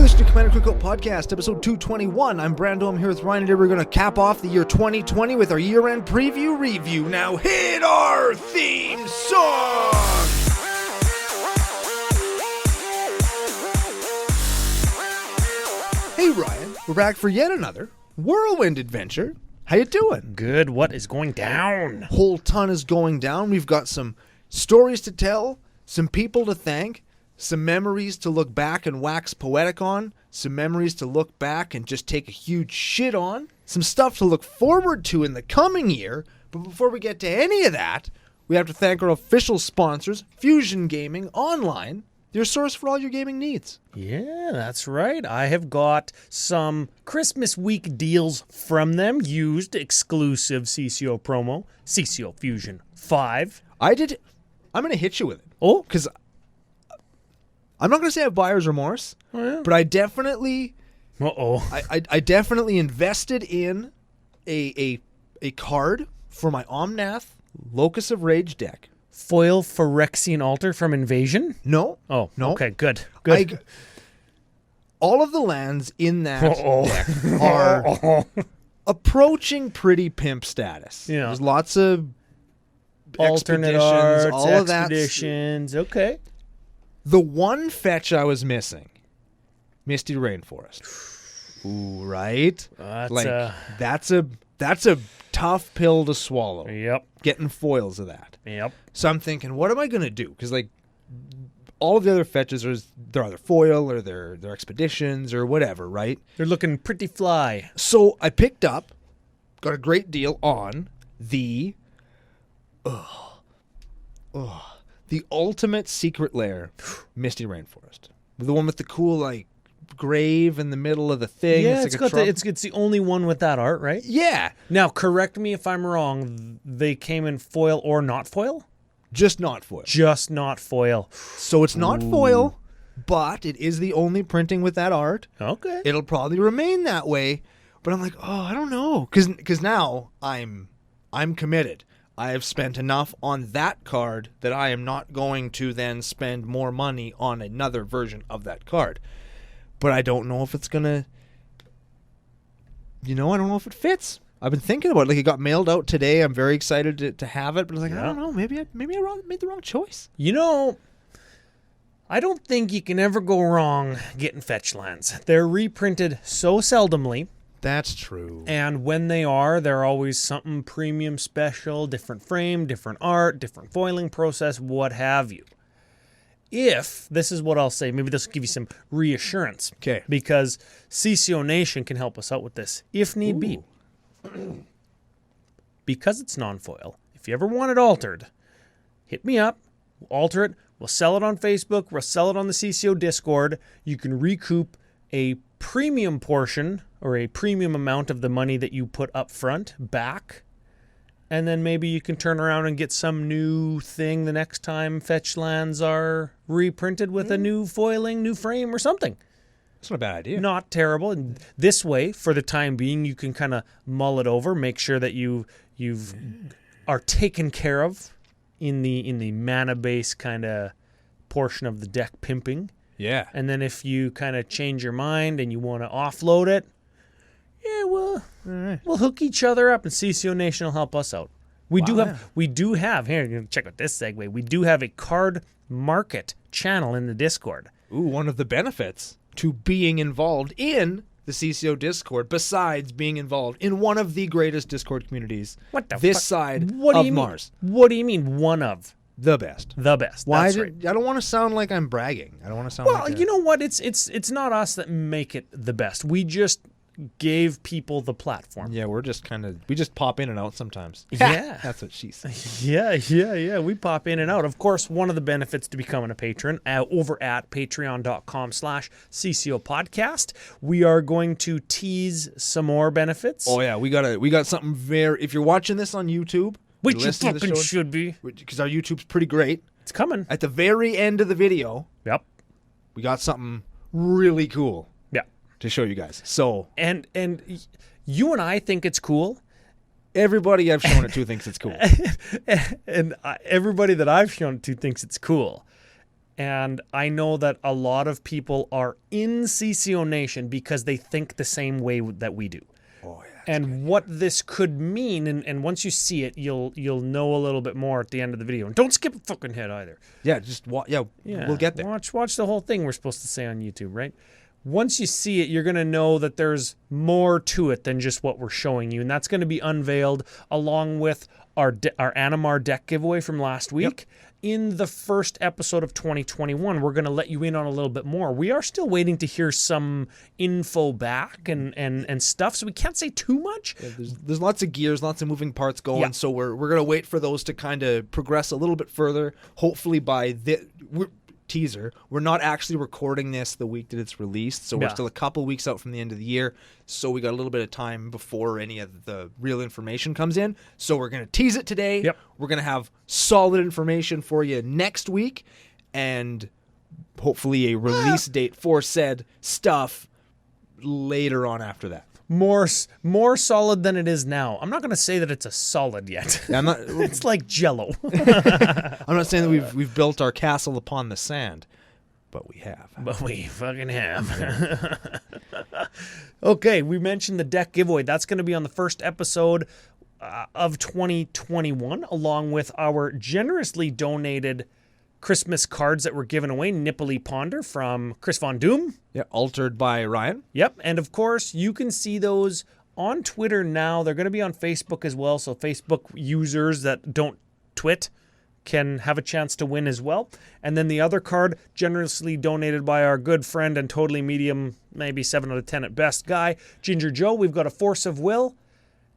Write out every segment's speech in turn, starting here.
listening to Commander Cookout Podcast, episode 221. I'm Brando. I'm here with Ryan. Today we're going to cap off the year 2020 with our year-end preview review. Now hit our theme song! Hey Ryan, we're back for yet another whirlwind adventure. How you doing? Good. What is going down? Whole ton is going down. We've got some stories to tell, some people to thank, some memories to look back and wax poetic on, some memories to look back and just take a huge shit on, some stuff to look forward to in the coming year. But before we get to any of that, we have to thank our official sponsors, Fusion Gaming Online, your source for all your gaming needs. Yeah, that's right. I have got some Christmas week deals from them, used exclusive CCO promo, CCO Fusion 5. I'm going to hit you with it. Oh? Because I'm not going to say I have buyer's remorse, but I definitely... I definitely invested in a card for my Omnath Locus of Rage deck. Foil Phyrexian Altar from Invasion? No. Oh, no. Okay, good. All of the lands in that deck are approaching pretty pimp status. Yeah. There's lots of alternate expeditions, arts, all of that. expeditions. Okay. The one fetch I was missing, Misty Rainforest. Ooh, right? That's a tough pill to swallow. Yep. Getting foils of that. Yep. So I'm thinking, what am I going to do? Because all of the other fetches they're either foil or they're expeditions or whatever, right? They're looking pretty fly. So I picked up, got a great deal on the Ultimate Secret Lair Misty Rainforest. The one with the cool grave in the middle of the thing. Yeah, it's the only one with that art, right? Yeah. Now, correct me if I'm wrong. They came in foil or not foil? Just not foil. Just not foil. So it's not foil, but it is the only printing with that art. Okay. It'll probably remain that way. But I'm like, I don't know. Because now I'm committed. I have spent enough on that card that I am not going to then spend more money on another version of that card. But I don't know if it's going to... I don't know if it fits. I've been thinking about it. It got mailed out today. I'm very excited to have it. But I was like, I don't know. Maybe I made the wrong choice. I don't think you can ever go wrong getting fetch lands. They're reprinted so seldomly. That's true. And when they're always something premium special, different frame, different art, different foiling process, what have you. This is what I'll say, maybe this will give you some reassurance. Okay. Because CCO Nation can help us out with this, if need be. Because it's non-foil, if you ever want it altered, hit me up, we'll alter it, we'll sell it on Facebook, we'll sell it on the CCO Discord. You can recoup a premium portion or a premium amount of the money that you put up front back, and then maybe you can turn around and get some new thing the next time fetch lands are reprinted with a new foiling, new frame or something. That's not a bad idea. Not terrible. And this way, for the time being, you can kind of mull it over, make sure that you've are taken care of in the mana base kind of portion of the deck pimping. Yeah. And then if you kind of change your mind and you want to offload it, we'll hook each other up, and CCO Nation will help us out. We do have here, check out this segue. We do have a card market channel in the Discord. Ooh, one of the benefits to being involved in the CCO Discord, besides being involved in one of the greatest Discord communities side of Mars. What do you mean one of? The best. The best. Why? That's right. I don't want to sound like I'm bragging. I don't want to sound like... Well, you know what? It's not us that make it the best. We just gave people the platform. Yeah, we just pop in and out sometimes. Yeah. That's what she said. Yeah. We pop in and out. Of course, one of the benefits to becoming a patron over at patreon.com/CCOPodcast. We are going to tease some more benefits. Oh yeah, we got something very... If you're watching this on YouTube... Which you fucking should be. Because our YouTube's pretty great. It's coming. At the very end of the video... Yep. We got something really cool. Yeah. To show you guys. So... And you and I think it's cool. Everybody I've shown it to thinks it's cool. And everybody that I've shown it to thinks it's cool. And I know that a lot of people are in CCO Nation because they think the same way that we do. Oh, yeah. And what this could mean, and once you see it, you'll know a little bit more at the end of the video. And don't skip a fucking head either. Yeah, just we'll get there. Watch the whole thing we're supposed to say on YouTube, right? Once you see it, you're going to know that there's more to it than just what we're showing you. And that's going to be unveiled along with our Animar deck giveaway from last week. Yep. In the first episode of 2021, we're going to let you in on a little bit more. We are still waiting to hear some info back and stuff, so we can't say too much. Yeah, there's lots of gears, lots of moving parts going, so we're going to wait for those to kind of progress a little bit further. Hopefully by teaser, we're not actually recording this the week that it's released, so we're still a couple weeks out from the end of the year, so we got a little bit of time before any of the real information comes in. So we're going to tease it today. Yep. We're going to have solid information for you next week, and hopefully a release date for said stuff later on after that. More solid than it is now. I'm not going to say that it's a solid yet. It's like Jell-O. I'm not saying that we've built our castle upon the sand, but we have. But we fucking have. Okay, we mentioned the deck giveaway. That's going to be on the first episode of 2021, along with our generously donated Christmas cards that were given away. Nipply Ponder from Chris Von Doom. Yeah, altered by Ryan. Yep, and of course, you can see those on Twitter now. They're going to be on Facebook as well, so Facebook users that don't twit can have a chance to win as well. And then the other card, generously donated by our good friend and totally medium, maybe 7 out of 10 at best guy, Ginger Joe. We've got a Force of Will,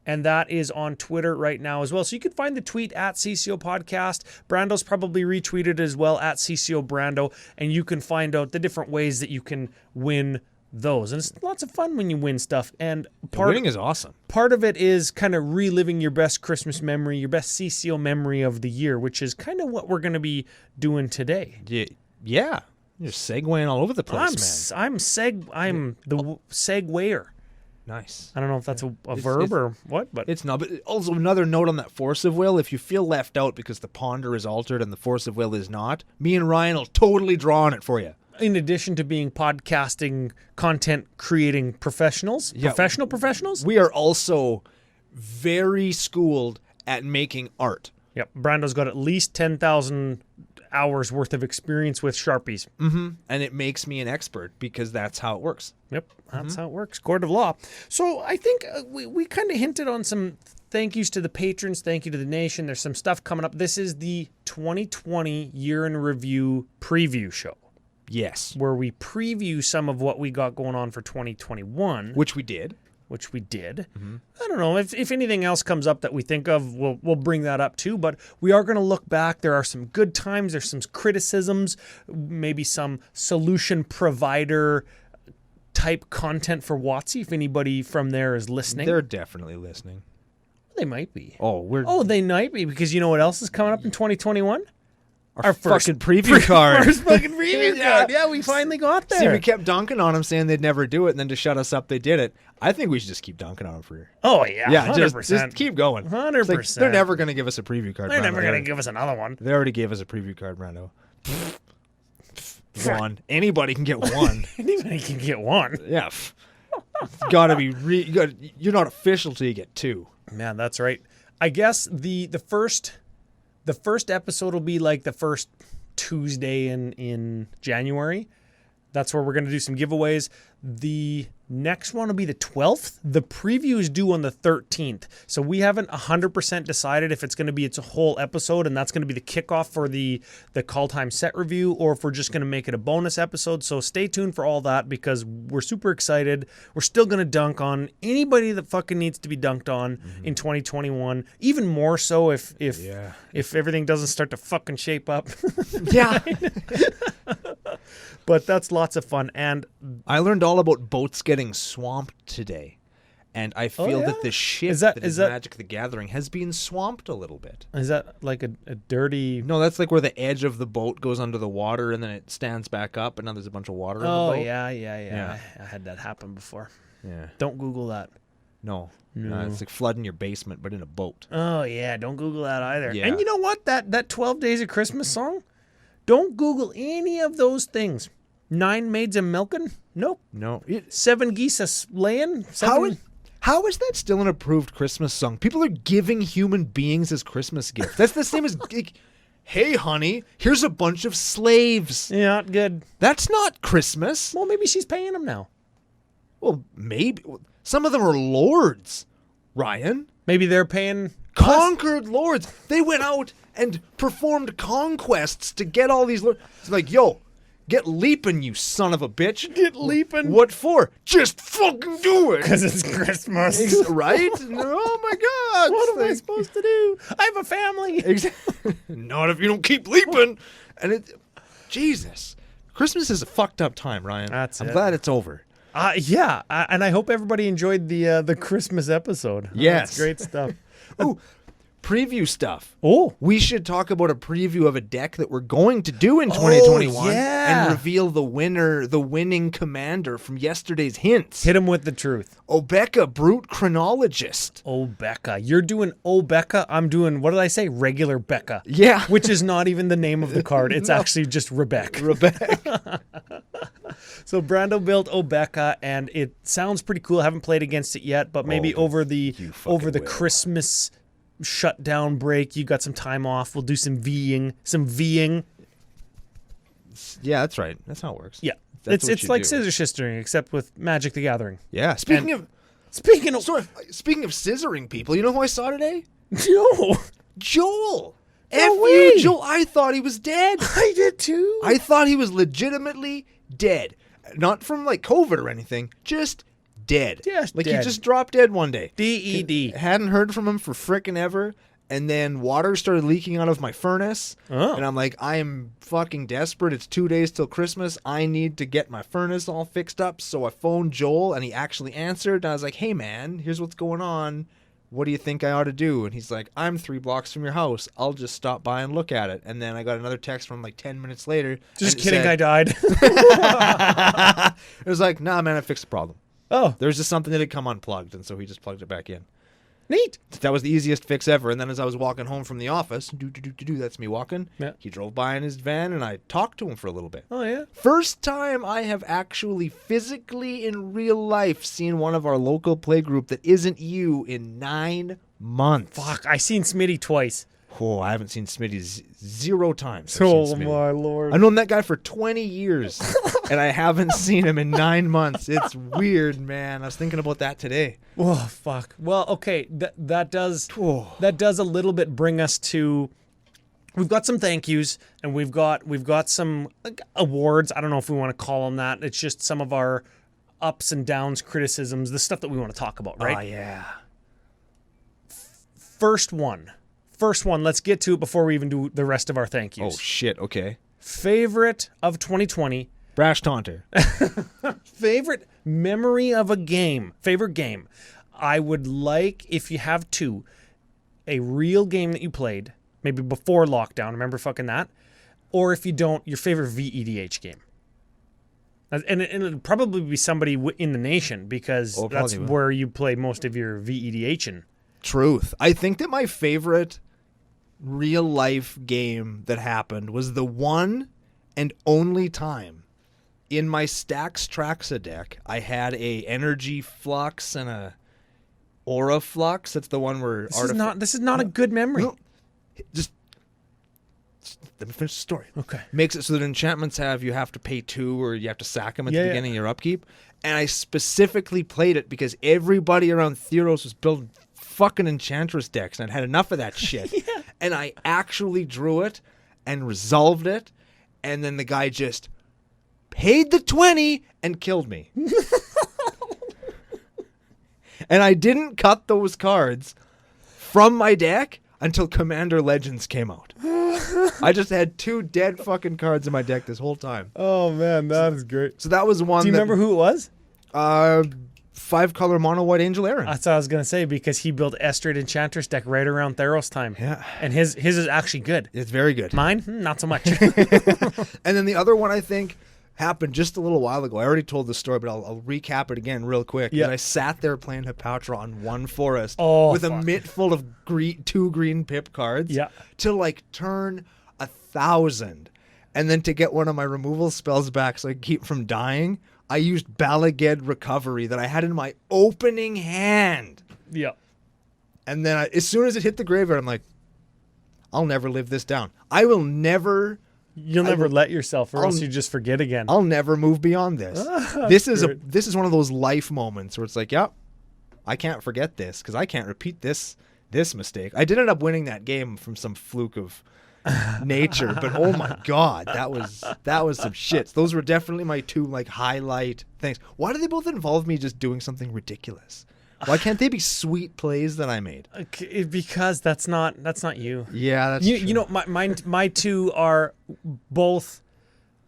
and that is on Twitter right now as well. So you can find the tweet at CCO Podcast. Brando's probably retweeted as well at CCO Brando, and you can find out the different ways that you can win those. And it's lots of fun when you win stuff. And winning is awesome. Part of it is kind of reliving your best Christmas memory, your best CCO memory of the year, which is kind of what we're going to be doing today. Yeah. You're segueing all over the place, man. I'm the segwayer. Nice. I don't know if that's a verb or what, but it's not. But also another note on that Force of Will: if you feel left out because the Ponder is altered and the Force of Will is not, me and Ryan will totally draw on it for you. In addition to being podcasting, content creating professionals, professionals, we are also very schooled at making art. Yep, Brando's got at least 10,000 hours worth of experience with Sharpies. Mm-hmm. And it makes me an expert because that's how it works. Yep, that's how it works. Court of law. So I think we kind of hinted on some thank yous to the patrons, thank you to the nation. There's some stuff coming up. This is the 2020 Year in Review preview show. Yes. Where we preview some of what we got going on for 2021. Which we did. Mm-hmm. I don't know. If anything else comes up that we think of, we'll bring that up too. But we are going to look back. There are some good times. There's some criticisms, maybe some solution provider type content for WotC. If anybody from there is listening. They're definitely listening. They might be. They might be, because you know what else is coming up in 2021? Our first fucking preview card. First fucking preview card. Yeah, we finally got there. See, we kept dunking on them, saying they'd never do it, and then to shut us up, they did it. I think we should just keep dunking on them for you. Oh, yeah. Yeah, 100%. just keep going. 100%. Like, they're never going to give us a preview card. They're never going to give us another one. They already gave us a preview card, Brando. One. Anybody can get one. Anybody can get one. Yeah. It's got to be... you're not official till you get two. Man, that's right. I guess the first episode will be like the first Tuesday in January. That's where we're going to do some giveaways. The next one will be the 12th. The preview is due on the 13th. So we haven't 100% decided if it's going to be its whole episode and that's going to be the kickoff for the call time set review, or if we're just going to make it a bonus episode. So stay tuned for all that, because we're super excited. We're still going to dunk on anybody that fucking needs to be dunked on in 2021. Even more so if everything doesn't start to fucking shape up. Yeah. But that's lots of fun. And I learned all about boats getting swamped today. And I feel that the ship that is Magic the Gathering has been swamped a little bit. Is that like a dirty... No, that's like where the edge of the boat goes under the water and then it stands back up and now there's a bunch of water in the boat. Oh, yeah. I had that happen before. Yeah. Don't Google that. No. It's like flooding your basement, but in a boat. Oh, yeah. Don't Google that either. Yeah. And you know what? That 12 Days of Christmas song? Don't Google any of those things. 9 maids a milking? Nope. No. 7 geese a laying? How is that still an approved Christmas song? People are giving human beings as Christmas gifts. That's the same as, like, hey, honey, here's a bunch of slaves. Yeah, not good. That's not Christmas. Well, maybe she's paying them now. Well, maybe. Some of them are lords, Ryan. Maybe they're paying Conquered lords. They went out and performed conquests to get all these lords. It's like, yo, get leaping, you son of a bitch. Get leaping. What for? Just fucking do it. Because it's Christmas. Right? Oh my God. What am I supposed to do? I have a family. Exactly. Not if you don't keep leaping. And Jesus. Christmas is a fucked up time, Ryan. I'm glad it's over. Yeah, and I hope everybody enjoyed the Christmas episode. Yes. That's great stuff. Ooh, preview stuff. Oh. We should talk about a preview of a deck that we're going to do in 2021 yeah. and reveal the winning commander from yesterday's hints. Hit him with the truth. Obeka, Brute Chronologist. Obeka. You're doing Obeka. I'm doing, what did I say? Regular Becca. Yeah. Which is not even the name of the card. It's actually just Rebecca. So Brando built Obeka, and it sounds pretty cool. I haven't played against it yet, but maybe over the Christmas shutdown break, you got some time off. We'll do some Ving. Yeah, that's right. That's how it works. Yeah, That's it's like Scissor Sistering, except with Magic the Gathering. Yeah. Speaking of scissoring people, you know who I saw today? No. Joel. No way. Joel. I thought he was dead. I did too. I thought he was legitimately dead. Not from like COVID or anything, just dead. Just like dead. he just dropped dead one day. DED. Hadn't heard from him for frickin' ever. And then water started leaking out of my furnace. Oh. And I'm like, I am fucking desperate. It's 2 days till Christmas. I need to get my furnace all fixed up. So I phoned Joel and he actually answered. And I was like, hey man, here's what's going on. What do you think I ought to do? And he's like, I'm 3 blocks from your house. I'll just stop by and look at it. And then I got another text from like 10 minutes later. Just kidding, I died. It was like, nah, man, I fixed the problem. Oh. There's just something that had come unplugged, and so he just plugged it back in. Neat. That was the easiest fix ever. And then as I was walking home from the office, that's me walking, Yeah. he drove by in his van, and I talked to him for a little bit. Oh, yeah? First time I have actually physically in real life seen one of our local playgroup that isn't you in 9 months. Fuck, I seen Smitty twice. Oh, I haven't seen Smitty 0 times. Oh, my Lord. I've known that guy for 20 years, and I haven't seen him in 9 months. It's weird, man. I was thinking about that today. Oh, fuck. Well, okay, that does a little bit bring us to... We've got some thank yous, and we've got some awards. I don't know if we want to call them that. It's just some of our ups and downs, criticisms, the stuff that we want to talk about, right? Oh, yeah. First one, let's get to it before we even do the rest of our thank yous. Oh, shit, okay. Favorite of 2020. Brash Taunter. Favorite memory of a game. Favorite game. I would like, if you have 2, a real game that you played, maybe before lockdown, remember fucking that? Or if you don't, your favorite VEDH game. And it'll probably be somebody in the nation, because that's where you play most of your VEDH-ing. Truth. I think that my favorite real life game that happened was the one and only time in my Stax Traxa deck I had a Energy Flux and a Aura Flux. That's the one where this is not a good memory. No, just let me finish the story. Okay. Makes it so that enchantments you have to pay 2 or you have to sack them at the beginning of your upkeep. And I specifically played it because everybody around Theros was building fucking Enchantress decks, and I'd had enough of that shit. Yeah. And I actually drew it and resolved it, and then the guy just paid the 20 and killed me. And I didn't cut those cards from my deck until Commander Legends came out. I just had 2 dead fucking cards in my deck this whole time. Oh, man, that is great. So that was one. Do you remember who it was? 5-color mono white Angel Aaron. That's what I was gonna say, because he built Estrade Enchantress deck right around Theros time. Yeah. And his is actually good. It's very good. Mine, not so much. And then the other one I think happened just a little while ago. I already told the story, but I'll recap it again real quick. Yeah. I sat there playing Hepatra on 1 forest with a mitt full of 2 green pip cards. Yeah. To like turn 1,000. And then to get one of my removal spells back so I keep from dying, I used Balaged Recovery that I had in my opening hand. Yeah. And then as soon as it hit the graveyard, I'm like, I'll never live this down. I will never... You'll never let yourself, or else you just forget again. I'll never move beyond this. This is one of those life moments where it's like, yep, I can't forget this because I can't repeat this mistake. I did end up winning that game from some fluke of nature, but oh my god, that was some shits. Those were definitely my two like highlight things. Why do they both involve me just doing something ridiculous? Why can't they be sweet plays that I made? Because that's not you. Yeah, that's you. true. You know, my two are both.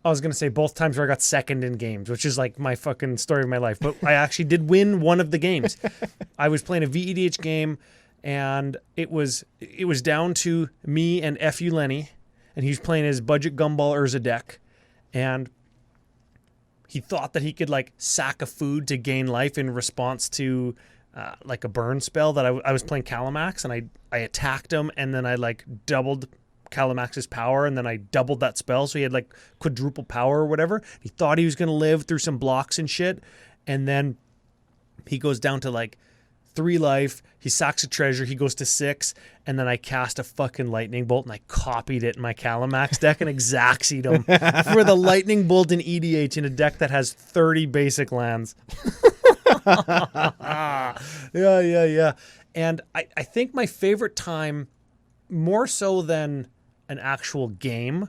I was gonna say both times where I got second in games, which is like my fucking story of my life. But I actually did win one of the games. I was playing a VEDH game, and it was down to me and F.U. Lenny, and he was playing his budget Gumball Urza deck, and he thought that he could like sack a food to gain life in response to like a burn spell that I was playing Calamax, and I attacked him, and then I like doubled Calamax's power, and then I doubled that spell, so he had like quadruple power or whatever. He thought he was gonna live through some blocks and shit, and then he goes down to like 3 life, he sacks a treasure, he goes to 6, and then I cast a fucking lightning bolt and I copied it in my Calamax deck and Exaxied him for the lightning bolt in EDH in a deck that has 30 basic lands. Yeah. And I think my favorite time, more so than an actual game,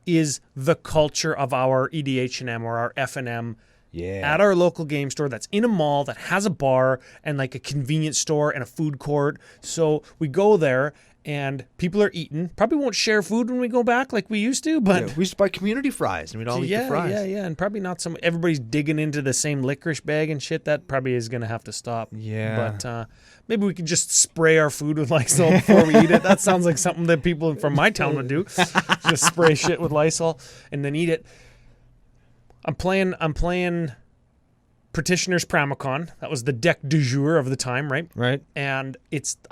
is the culture of our EDH&M or our F&M at our local game store that's in a mall that has a bar and like a convenience store and a food court. So we go there and people are eating. Probably won't share food when we go back like we used to, but we used to buy community fries and we'd all eat the fries. Yeah, and probably not some. Everybody's digging into the same licorice bag and shit. That probably is going to have to stop. Yeah, but maybe we could just spray our food with Lysol before we eat it. That sounds like something that people from my town would do. Just spray shit with Lysol and then eat it. I'm playing Petitioner's Pramicon. That was the deck du jour of the time, right? Right. And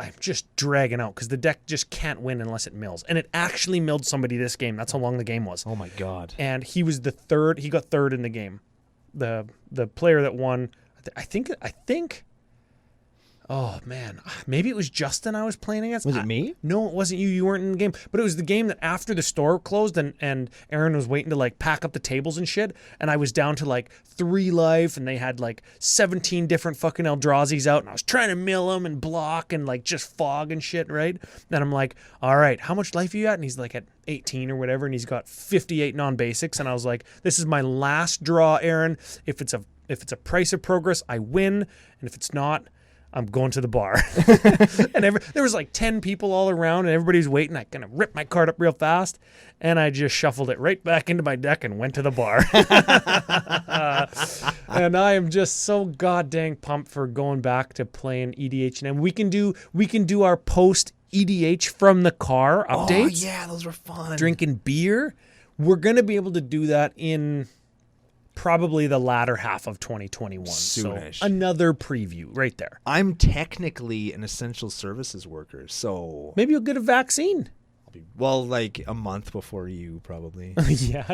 I'm just dragging out because the deck just can't win unless it mills. And it actually milled somebody this game. That's how long the game was. Oh my god. And he was the third. He got third in the game. The player that won, I think. Oh, man. Maybe it was Justin I was playing against. Was it me? No, it wasn't you. You weren't in the game. But it was the game that after the store closed and Aaron was waiting to, like, pack up the tables and shit. And I was down to, like, 3 life. And they had, like, 17 different fucking Eldrazi's out. And I was trying to mill them and block and, like, just fog and shit, right? Then I'm like, all right, how much life are you at? And he's, like, at 18 or whatever. And he's got 58 non-basics. And I was like, this is my last draw, Aaron. If it's a price of progress, I win. And if it's not, I'm going to the bar. And there was like 10 people all around and everybody's waiting. I kind of ripped my card up real fast and I just shuffled it right back into my deck and went to the bar. And I am just so goddamn pumped for going back to playing EDH. And we can do our post EDH from the car updates. Oh yeah, those were fun. Drinking beer. We're going to be able to do that in probably the latter half of 2021. Soonish. So another preview right there. I'm technically an essential services worker, so Maybe you'll get a vaccine. well, like a month before you probably. Yeah,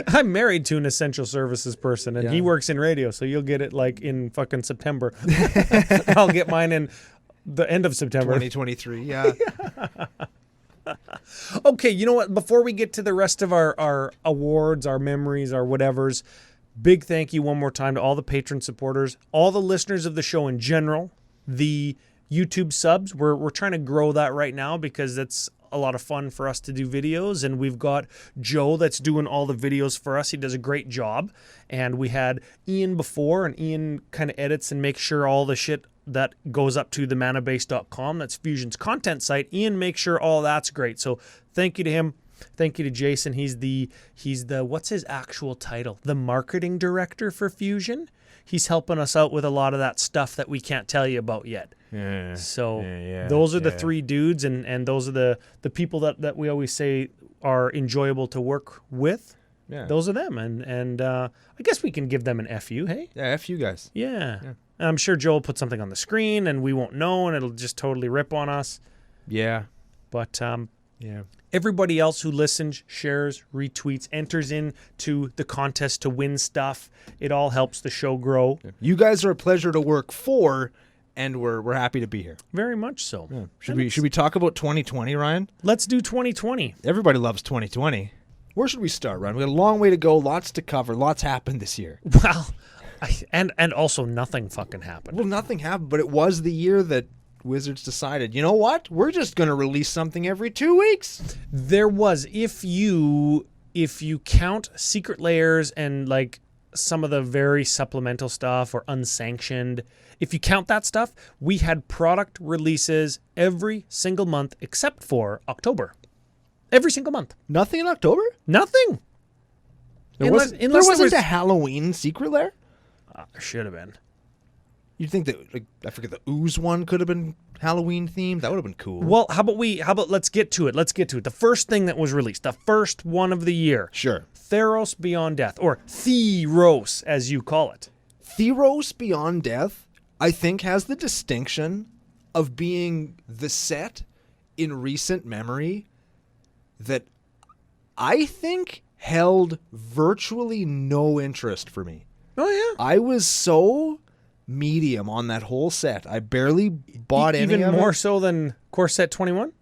I'm married to an essential services person, and he works in radio, so you'll get it like in fucking September. I'll get mine in the end of September. 2023, yeah. Okay, you know what? Before we get to the rest of our awards, our memories, our whatevers, big thank you one more time to all the patron supporters, all the listeners of the show in general, the YouTube subs. We're trying to grow that right now because it's a lot of fun for us to do videos, and we've got Joe that's doing all the videos for us. He does a great job, and we had Ian before, and Ian kind of edits and makes sure all the shit that goes up to the manabase.com, that's Fusion's content site. Ian makes sure all that's great. So thank you to him. Thank you to Jason. He's the what's his actual title? The marketing director for Fusion. He's helping us out with a lot of that stuff that we can't tell you about yet. Yeah. So those are the 3 dudes, and those are the people that we always say are enjoyable to work with. Yeah. Those are them, and I guess we can give them an FU, hey? Yeah, F you guys. Yeah. And I'm sure Joe will put something on the screen, and we won't know, and it'll just totally rip on us. Yeah. But yeah. Everybody else who listens, shares, retweets, enters into the contest to win stuff. It all helps the show grow. You guys are a pleasure to work for, and we're happy to be here. Very much so. Yeah. Should we talk about 2020, Ryan? Let's do 2020. Everybody loves 2020. Where should we start, Ryan? We got a long way to go, lots to cover, lots happened this year. Well, and also nothing fucking happened. Well, nothing happened, but it was the year that Wizards decided, you know what? We're just going to release something every 2 weeks. There was, if you count Secret Layers and like some of the very supplemental stuff or unsanctioned, if you count that stuff, we had product releases every single month except for October. Every single month. Nothing in October? Nothing. There wasn't a Halloween Secret Lair? Should have been. You'd think that, like, I forget, the Ooze one could have been Halloween themed. That would have been cool. Well, how about let's get to it. The first thing that was released, the first one of the year. Sure. Theros Beyond Death, or Theros as you call it. Theros Beyond Death, I think, has the distinction of being the set in recent memory that I think held virtually no interest for me. Oh, yeah. I was so medium on that whole set. I barely bought any of it. Even more so than Core Set 21?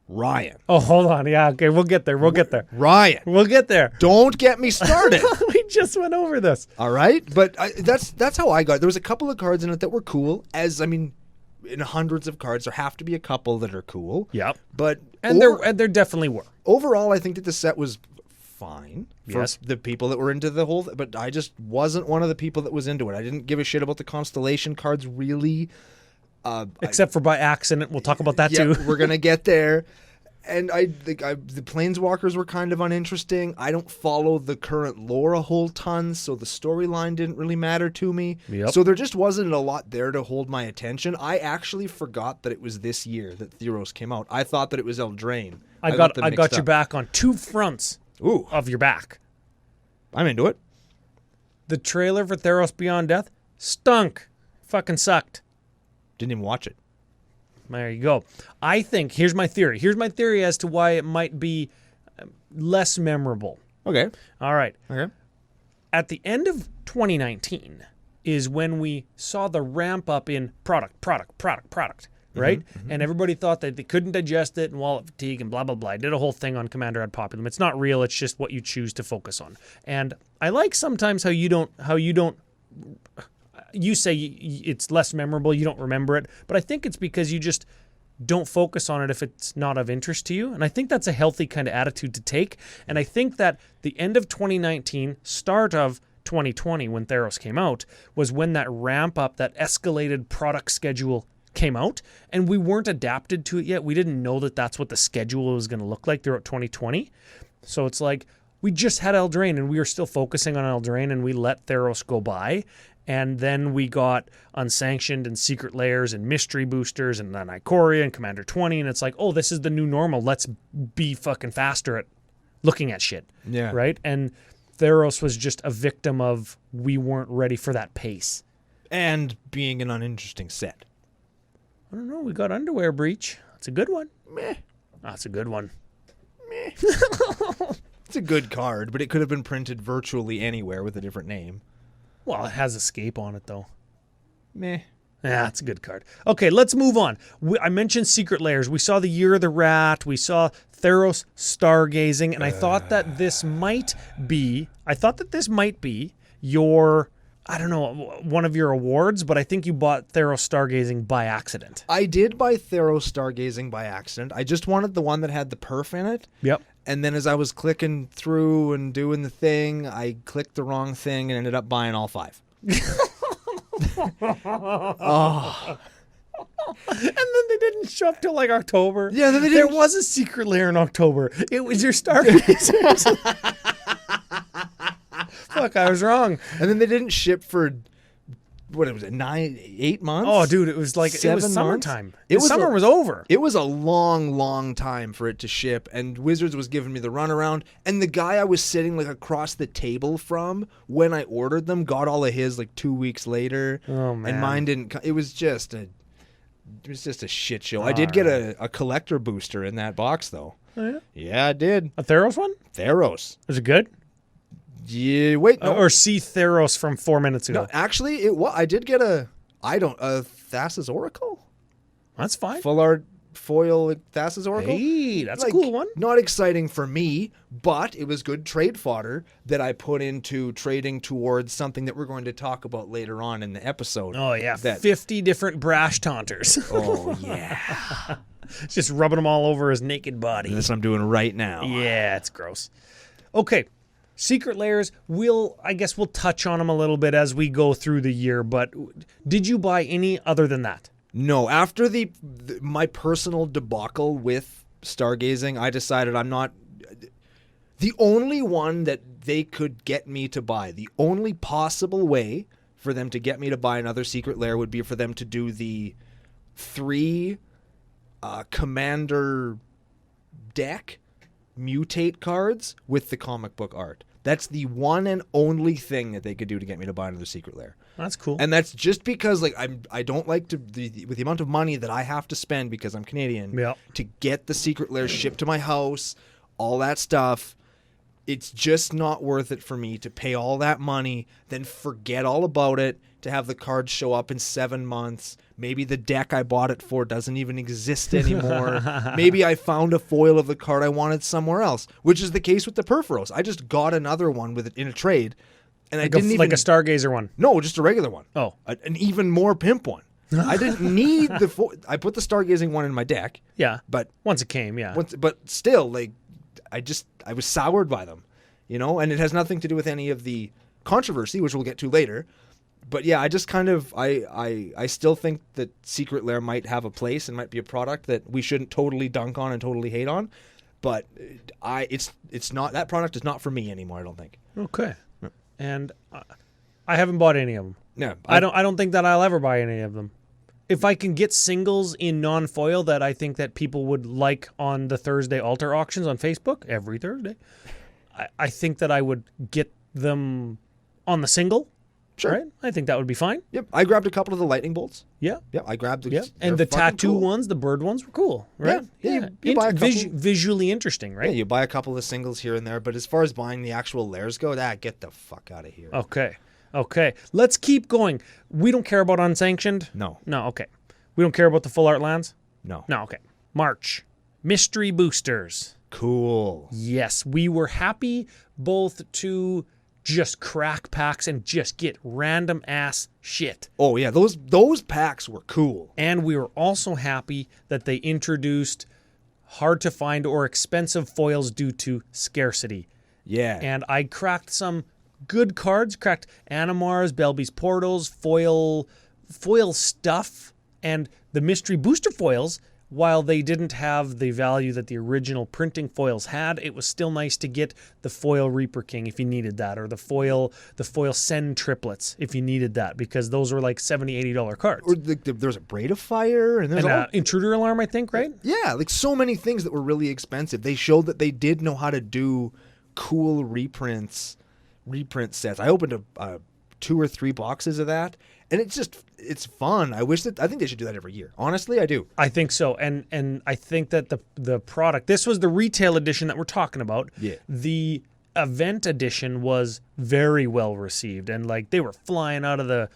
Ryan. Oh, hold on. Yeah, okay. We'll get there. Ryan. We'll get there. Don't get me started. We just went over this. All right? But that's how I got it. There was a couple of cards in it that were cool. In hundreds of cards, there have to be a couple that are cool. Yep. But there definitely were. Overall, I think that the set was fine for Yes. the people that were into the whole, but I just wasn't one of the people that was into it. I didn't give a shit about the Constellation cards, really. Except for by accident. We'll talk about that too. We're going to get there. And I think the Planeswalkers were kind of uninteresting. I don't follow the current lore a whole ton, so the storyline didn't really matter to me. Yep. So there just wasn't a lot there to hold my attention. I actually forgot that it was this year that Theros came out. I thought that it was Eldraine. I got your back on two fronts of your back. I'm into it. The trailer for Theros Beyond Death stunk. Fucking sucked. Didn't even watch it. There you go. I think, here's my theory. Here's my theory as to why it might be less memorable. Okay. All right. Okay. At the end of 2019 is when we saw the ramp up in product, right? Mm-hmm. And everybody thought that they couldn't digest it and wallet fatigue and blah, blah, blah. I did a whole thing on Commander at Populum. It's not real. It's just what you choose to focus on. And I like sometimes how you say it's less memorable, you don't remember it, but I think it's because you just don't focus on it if it's not of interest to you. And I think that's a healthy kind of attitude to take. And I think that the end of 2019, start of 2020, when Theros came out, was when that ramp up, that escalated product schedule came out, and we weren't adapted to it yet. We didn't know that that's what the schedule was going to look like throughout 2020. So it's like, we just had Eldraine, and we were still focusing on Eldraine, and we let Theros go by. And then we got Unsanctioned and Secret Layers and Mystery Boosters and then Ikoria and Commander 20. And it's like, oh, this is the new normal. Let's be fucking faster at looking at shit. Yeah. Right? And Theros was just a victim of we weren't ready for that pace. And being an uninteresting set. I don't know. We got Underwear Breach. That's a good one. Meh. That's a good one. Meh. It's a good card, but it could have been printed virtually anywhere with a different name. Well, it has Escape on it, though. Meh. Yeah, it's a good card. Okay, let's move on. I mentioned Secret Layers. We saw the Year of the Rat. We saw Theros Stargazing, and I thought that this might be your, I don't know, one of your awards, but I think you bought Theros Stargazing by accident. I did buy Theros Stargazing by accident. I just wanted the one that had the perf in it. Yep. And then as I was clicking through and doing the thing, I clicked the wrong thing and ended up buying all 5. Oh. And then they didn't show up till like October. Yeah, then there was a Secret Lair in October. It was your Stargazers. Fuck, I was wrong. And then they didn't ship for, what was it, 8 months? Oh, dude, it was like, 7 it was months? summertime. Summer was over. It was a long, long time for it to ship, and Wizards was giving me the runaround, and the guy I was sitting like across the table from when I ordered them got all of his like 2 weeks later. Oh, man. And mine didn't. It was just a shit show. I did get a collector booster in that box, though. Oh, yeah? Yeah, I did. A Theros one? Theros. Was it good? Yeah, wait, no. Or see Theros from 4 minutes ago? No, actually, I did get a Thassa's Oracle? That's fine. Full art foil Thassa's Oracle? Hey, that's a cool one. Not exciting for me, but it was good trade fodder that I put into trading towards something that we're going to talk about later on in the episode. Oh, yeah. 50 different brash taunters. Oh, yeah. Just rubbing them all over his naked body. That's what I'm doing right now. Yeah, it's gross. Okay. Secret layers, I guess we'll touch on them a little bit as we go through the year, but did you buy any other than that? No, after my personal debacle with stargazing, I decided I'm not... The only one that they could get me to buy, the only possible way for them to get me to buy another secret lair would be for them to do the 3 Commander deck mutate cards with the comic book art. That's the one and only thing that they could do to get me to buy another secret lair. That's cool. And that's just because I don't like to with the amount of money that I have to spend because I'm Canadian to get the secret lair shipped to my house, all that stuff. It's just not worth it for me to pay all that money, then forget all about it, to have the cards show up in 7 months. Maybe the deck I bought it for doesn't even exist anymore. Maybe I found a foil of the card I wanted somewhere else, which is the case with the Perforos. I just got another one with it in a trade, and I didn't even... Like a Stargazer one? No, just a regular one. Oh. An even more pimp one. I didn't need I put the Stargazing one in my deck. Yeah. But... Once it came, yeah. But still, I was soured by them, and it has nothing to do with any of the controversy, which we'll get to later. But yeah, I just kind of I still think that Secret Lair might have a place and might be a product that we shouldn't totally dunk on and totally hate on. But it's not, that product is not for me anymore, I don't think. Okay. And I haven't bought any of them. No, I don't think that I'll ever buy any of them. If I can get singles in non-foil that I think that people would like on the Thursday altar auctions on Facebook every Thursday, I think that I would get them on the single. Sure. Right? I think that would be fine. Yep. I grabbed a couple of the lightning bolts. Yeah. Yep. I grabbed Yeah. And the tattoo ones, the bird ones were cool, right? Yeah. You buy a couple. Visually interesting, right? Yeah, you buy a couple of singles here and there, but as far as buying the actual lairs go, get the fuck out of here. Okay. Let's keep going. We don't care about unsanctioned? No. Okay. We don't care about the full art lands? No. Okay. March. Mystery boosters. Cool. Yes, we were happy both to just crack packs and just get random ass shit. Oh yeah, those packs were cool. And we were also happy that they introduced hard to find or expensive foils due to scarcity. Yeah. And I cracked some good cards, cracked Animars, Belby's Portals, foil stuff, and the mystery booster foils. While they didn't have the value that the original printing foils had, it was still nice to get the foil Reaper King if you needed that, or the foil Send triplets if you needed that, because those were like $70, $80 cards. Or there's a Braid of Fire, and there's Intruder Alarm, I think, right? Yeah, like so many things that were really expensive. They showed that they did know how to do cool reprint sets. I opened 2 or 3 boxes of that, and it's fun. I think they should do that every year. Honestly, I do. I think so. And I think that the product, this was the retail edition that we're talking about. Yeah. The event edition was very well received, and like they were flying out of the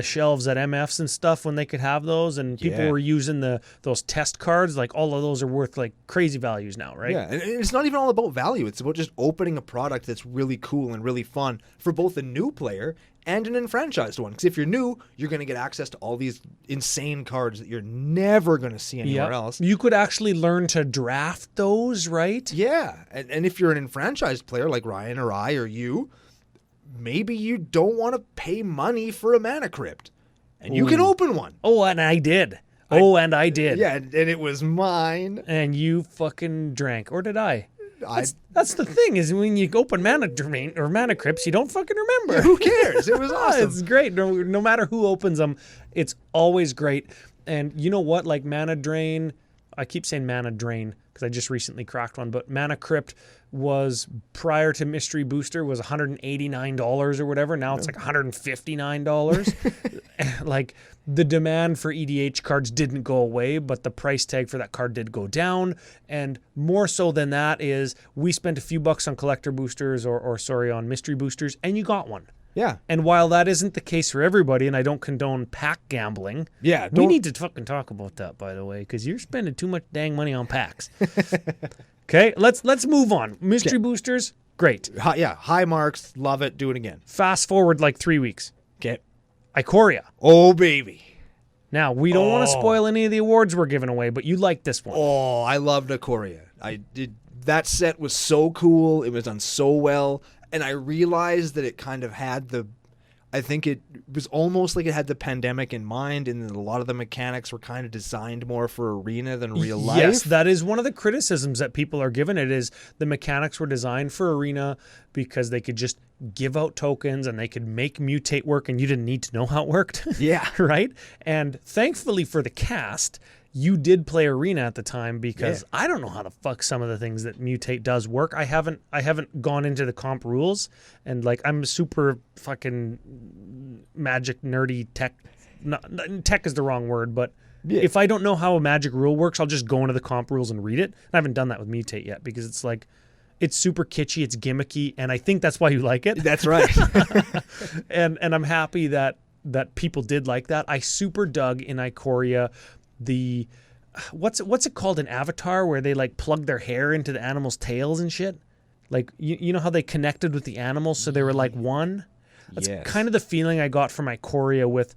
shelves at MFs and stuff when they could have those, and people were using those test cards. Like all of those are worth like crazy values now, right? Yeah, and it's not even all about value. It's about just opening a product that's really cool and really fun for both a new player and an enfranchised one. Because if you're new, you're going to get access to all these insane cards that you're never going to see anywhere else. You could actually learn to draft those, right? Yeah, and if you're an enfranchised player like Ryan or I or you, maybe you don't want to pay money for a Mana Crypt, and you can open one. Oh, and I did. I did. Yeah, and it was mine. And you fucking drank. Or did I? That's the thing, is when you open Mana Drain or Mana Crypts, you don't fucking remember. Yeah, who cares? It was awesome. It's great. No matter who opens them, it's always great. And you know what? Like Mana Drain, I keep saying Mana Drain because I just recently cracked one, but Mana Crypt was prior to Mystery Booster was $189 or whatever. Now it's like $159. Like the demand for EDH cards didn't go away, but the price tag for that card did go down. And more so than that is we spent a few bucks on collector boosters or on mystery boosters, and you got one. Yeah. And while that isn't the case for everybody, and I don't condone pack gambling, we need to fucking talk about that, by the way, because you're spending too much dang money on packs. Okay, let's move on. Mystery boosters, great. High marks, love it, do it again. Fast forward like 3 weeks. Okay. Ikoria. Oh, baby. Now, we don't want to spoil any of the awards we're giving away, but you like this one. Oh, I loved Ikoria. That set was so cool. It was done so well. And I realized that it kind of had I think it was almost like it had the pandemic in mind, and that a lot of the mechanics were kind of designed more for arena than real life. Yes, that is one of the criticisms that people are given. It is the mechanics were designed for arena because they could just give out tokens and they could make mutate work, and you didn't need to know how it worked. Yeah. Right? And thankfully for the cast, you did play arena at the time, because I don't know how the fuck some of the things that mutate does work. I haven't gone into the comp rules, and like I'm super fucking magic nerdy tech. Tech is the wrong word, but if I don't know how a magic rule works, I'll just go into the comp rules and read it. I haven't done that with mutate yet, because it's like it's super kitschy, it's gimmicky, and I think that's why you like it. That's right. and I'm happy that people did like that. I super dug in Ikoria the what's it called in Avatar, where they like plug their hair into the animals' tails and shit? Like you know how they connected with the animals, so they were like one? That's kind of the feeling I got from Ikoria with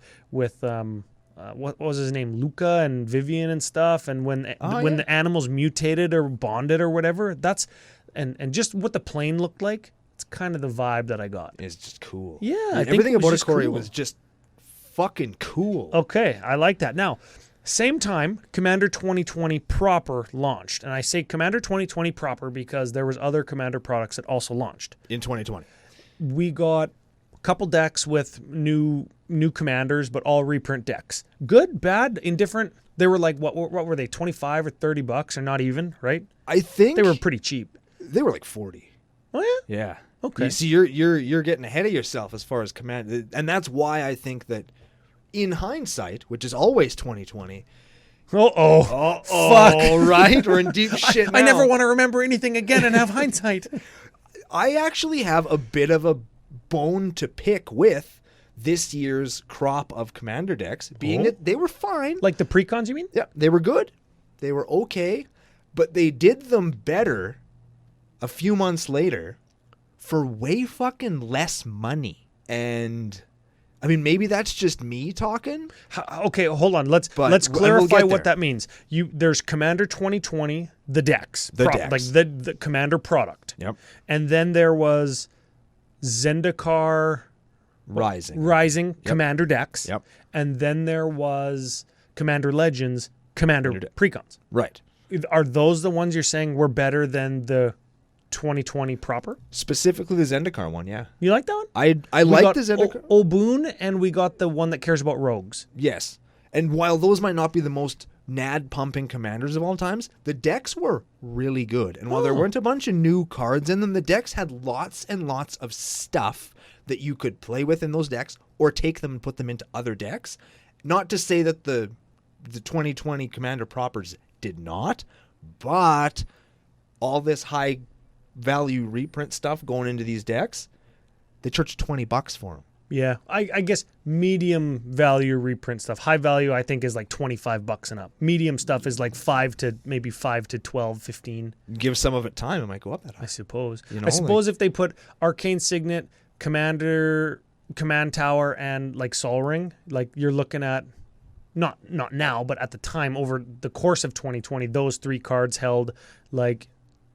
what was his name? Luca and Vivian and stuff, and when the animals mutated or bonded or whatever, that's and just what the plane looked like, it's kind of the vibe that I got. It's just cool. Yeah, everything about Ikoria was just fucking cool. Okay, I like that. Now, same time, Commander 2020 proper launched. And I say Commander 2020 proper because there was other Commander products that also launched. In 2020. We got a couple decks with new commanders, but all reprint decks. Good, bad, indifferent. They were like, what were they, 25 or 30 bucks, or not even, right? I think they were pretty cheap. They were like 40. Oh, yeah? Yeah. Okay. You see, you're getting ahead of yourself as far as Commander. And that's why I think that in hindsight, which is always 2020. Fuck. Right? We're in deep shit now. I never want to remember anything again and have hindsight. I actually have a bit of a bone to pick with this year's crop of Commander decks, being that they were fine. Like the precons, you mean? Yeah, they were good. They were okay. But they did them better a few months later for way fucking less money. And I mean, maybe that's just me talking. Okay, hold on. Let's clarify what that means. There's Commander 2020, the decks. Like the Commander product. Yep. And then there was Zendikar Rising Commander decks. Yep. And then there was Commander Legends, Commander Precons. Right. Are those the ones you're saying were better than the 2020 proper? Specifically the Zendikar one, yeah. You like that one? I like the Zendikar. Oboon, and we got the one that cares about rogues. Yes. And while those might not be the most nad-pumping commanders of all times, the decks were really good. And while there weren't a bunch of new cards in them, the decks had lots and lots of stuff that you could play with in those decks, or take them and put them into other decks. Not to say that the 2020 Commander propers did not, but all this high value reprint stuff going into these decks, they charge $20 for them. Yeah, I guess medium value reprint stuff. High value, I think, is like $25 and up. Medium stuff is like 5 to 12, 15. Give some of it time, it might go up that high. I suppose. I suppose if they put Arcane Signet, Command Tower, and like Sol Ring, like you're looking at, not now, but at the time, over the course of 2020, those three cards held like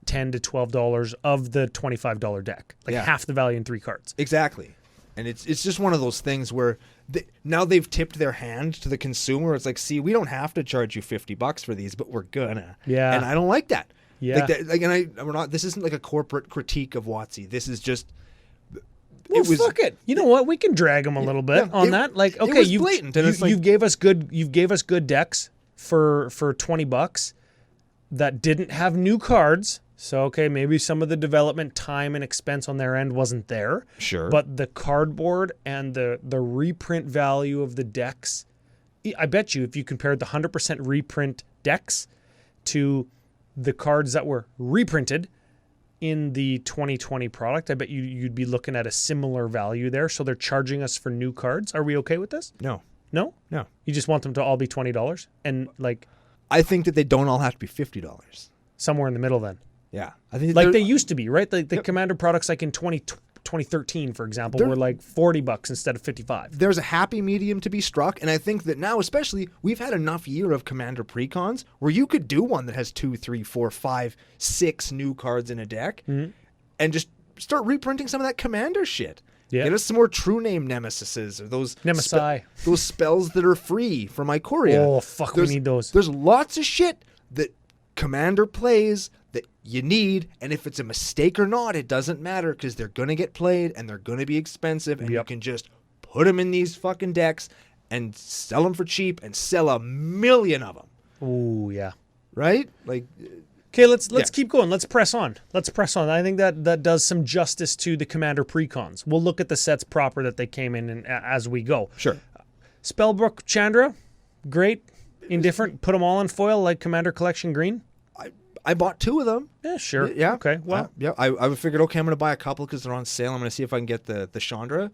$10 to $12 of the $25 deck. Like half the value in three cards. Exactly. And it's just one of those things where now they've tipped their hand to the consumer. It's like, see, we don't have to charge you $50 for these, but we're gonna. Yeah. And I don't like that. Yeah. We're not. This isn't like a corporate critique of WotC. This is just. Well, fuck it. You know what? We can drag them a little bit on that. Like, okay, it was blatant, and you gave us good decks for $20 that didn't have new cards So, okay, maybe some of the development time and expense on their end wasn't there. Sure. But the cardboard and the reprint value of the decks, I bet you if you compared the 100% reprint decks to the cards that were reprinted in the 2020 product, I bet you'd be looking at a similar value there. So they're charging us for new cards. Are we okay with this? No. No? No. You just want them to all be $20? And like... I think that they don't all have to be $50. Somewhere in the middle then. Yeah. I think Like they used to be, right? The Commander products like in 2013, for example, were like $40 instead of $55. There's a happy medium to be struck, and I think that now, especially, we've had enough year of Commander precons where you could do one that has 2, 3, 4, 5, 6 new cards in a deck and just start reprinting some of that Commander shit. Yeah. Get us some more true name Nemesises or those Nemesi. those spells that are free from Ikoria. Oh, fuck, we need those. There's lots of shit that Commander plays that you need, and if it's a mistake or not, it doesn't matter because they're going to get played and they're going to be expensive, and you can just put them in these fucking decks and sell them for cheap and sell 1 million of them. Oh, yeah. Right? Like... Okay, let's keep going. Let's press on. I think that does some justice to the Commander precons. We'll look at the sets proper that they came in and as we go. Sure. Spellbook Chandra, great. Indifferent. Put them all in foil like Commander Collection Green. I bought 2 of them. Yeah, sure. Yeah. Okay. Well. Yeah. I figured, okay, I'm going to buy a couple because they're on sale. I'm going to see if I can get the Chandra.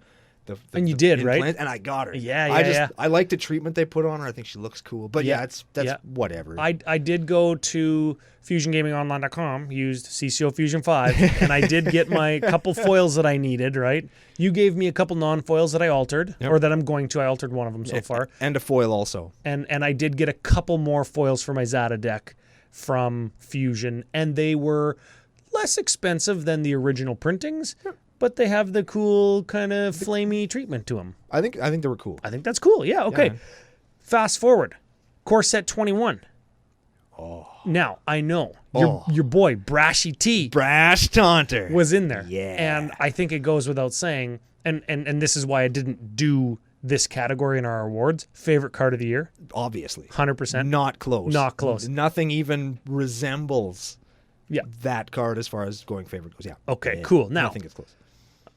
And you did, right? And I got her. Yeah. I like the treatment they put on her. I think she looks cool. But that's whatever. I did go to FusionGamingOnline.com, used CCO Fusion 5, and I did get my couple foils that I needed, right? You gave me a couple non-foils that I altered, or that I'm going to. I altered one of them so far. And a foil also. And I did get a couple more foils for my Zada deck from Fusion, and they were less expensive than the original printings. But they have the cool kind of flamey treatment to them. I think they were cool. I think that's cool. Yeah, okay. Yeah. Fast forward. Core set 21. Oh. Now, I know your boy, Brashy T, Brash Taunter, was in there. Yeah. And I think it goes without saying, and this is why I didn't do this category in our awards. Favorite card of the year? Obviously. 100%. Not close. Not close. Nothing even resembles that card as far as going favorite goes. Yeah. Okay, cool. Now, I think it's close.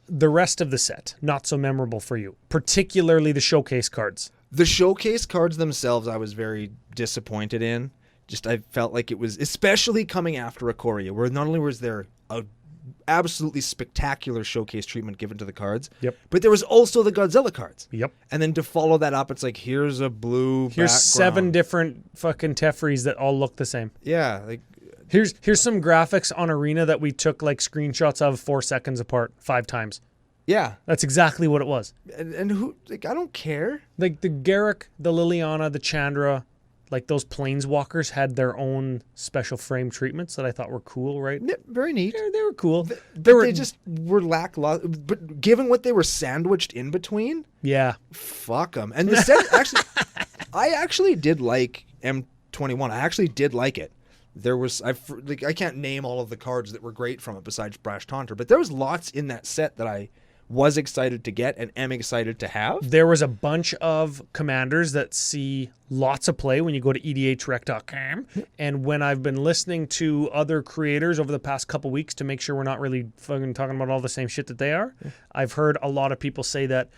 The rest of the set, not so memorable for you, particularly the showcase cards. The showcase cards themselves, I was very disappointed in. Just I felt like it was, especially coming after Ikoria, where not only was there a absolutely spectacular showcase treatment given to the cards, but there was also the Godzilla cards. Yep. And then to follow that up, it's like, here's a blue Here's background. 7 different fucking Tefris that all look the same. Yeah, like... Here's some graphics on Arena that we took like screenshots of 4 seconds apart 5 times. Yeah. That's exactly what it was. And who, like, I don't care. Like the Garruk, the Liliana, the Chandra, like those Planeswalkers had their own special frame treatments that I thought were cool, right? Yeah, very neat. They were cool. They just were lackluster. But given what they were sandwiched in between, fuck them. And the set, actually, I actually did like M21. I actually did like it. There was, I can't name all of the cards that were great from it besides Brash Taunter, but there was lots in that set that I was excited to get and am excited to have. There was a bunch of commanders that see lots of play when you go to edhrec.com. And when I've been listening to other creators over the past couple weeks to make sure we're not really fucking talking about all the same shit that they are, I've heard a lot of people say that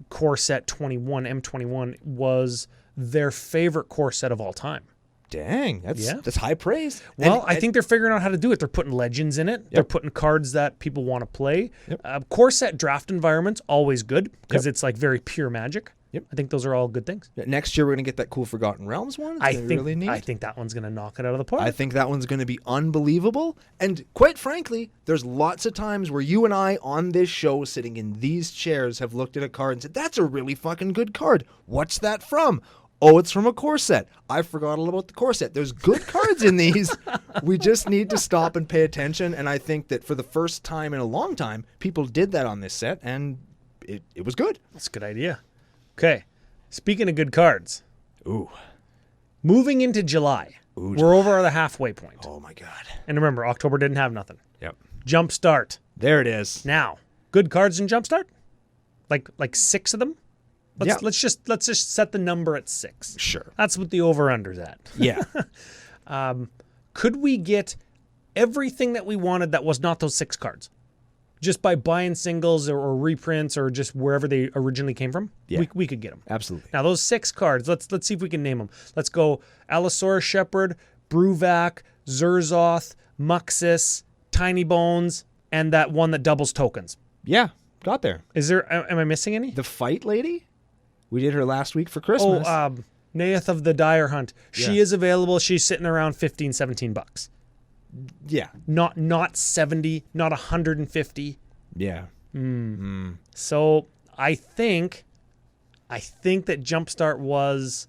core set 21, M21, was their favorite core set of all time. Dang, that's high praise. Well, I think they're figuring out how to do it. They're putting legends in it. They're putting cards that people want to play. Core set draft environment's always good because it's like very pure Magic. I think those are all good things. Next year we're going to get that cool Forgotten Realms one. I think that one's going to knock it out of the park. I think that one's going to be unbelievable. And quite frankly, there's lots of times where you and I on this show sitting in these chairs have looked at a card and said, that's a really fucking good card. What's that from? Oh, it's from a core set. I forgot all about the core set. There's good cards in these. We just need to stop and pay attention. And I think that for the first time in a long time, people did that on this set, and it was good. That's a good idea. Okay. Speaking of good cards. Ooh. Moving into July. We're over the halfway point. Oh, my God. And remember, October didn't have nothing. Yep. Jumpstart. There it is. Now, good cards in Jumpstart? Like 6 of them? Let's just set the number at 6. Sure. That's what the over-under's at. Yeah. Could we get everything that we wanted that was not those 6 cards. Just by buying singles or reprints or just wherever they originally came from, we could get them. Absolutely. Now, those 6 cards, let's see if we can name them. Let's go Allosaurus Shepherd, Bruvac, Zerzoth, Muxus, Tiny Bones, and that one that doubles tokens. Yeah, got there. Am I missing any? The fight lady? We did her last week for Christmas. Naeth of the Dire Hunt. She Yeah. is available. She's sitting around $15-$17. Yeah. Not 70, not 150. Yeah. So I think that Jumpstart was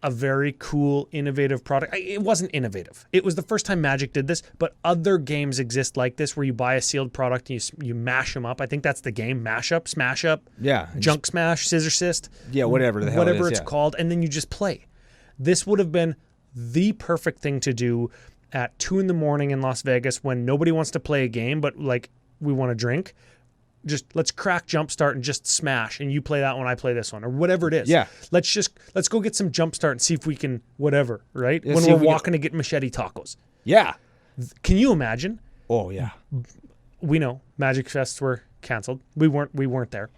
a very cool, innovative product. It wasn't innovative. It was the first time Magic did this, but other games exist like this where you buy a sealed product and you mash them up. I think that's the game, mash up, smash up, junk smash, scissor cyst. Yeah, whatever the hell whatever it is, it's called, and then you just play. This would have been the perfect thing to do at 2 a.m. in Las Vegas when nobody wants to play a game, but like we want to drink. Just let's crack Jumpstart and just smash, and you play that one, I play this one, or whatever it is. Yeah. Let's go get some Jumpstart and see if we can whatever, right? Yeah, when see we're if we walking to get machete tacos. Yeah. Can you imagine? Oh, yeah. We know Magic Fests were canceled. We weren't there.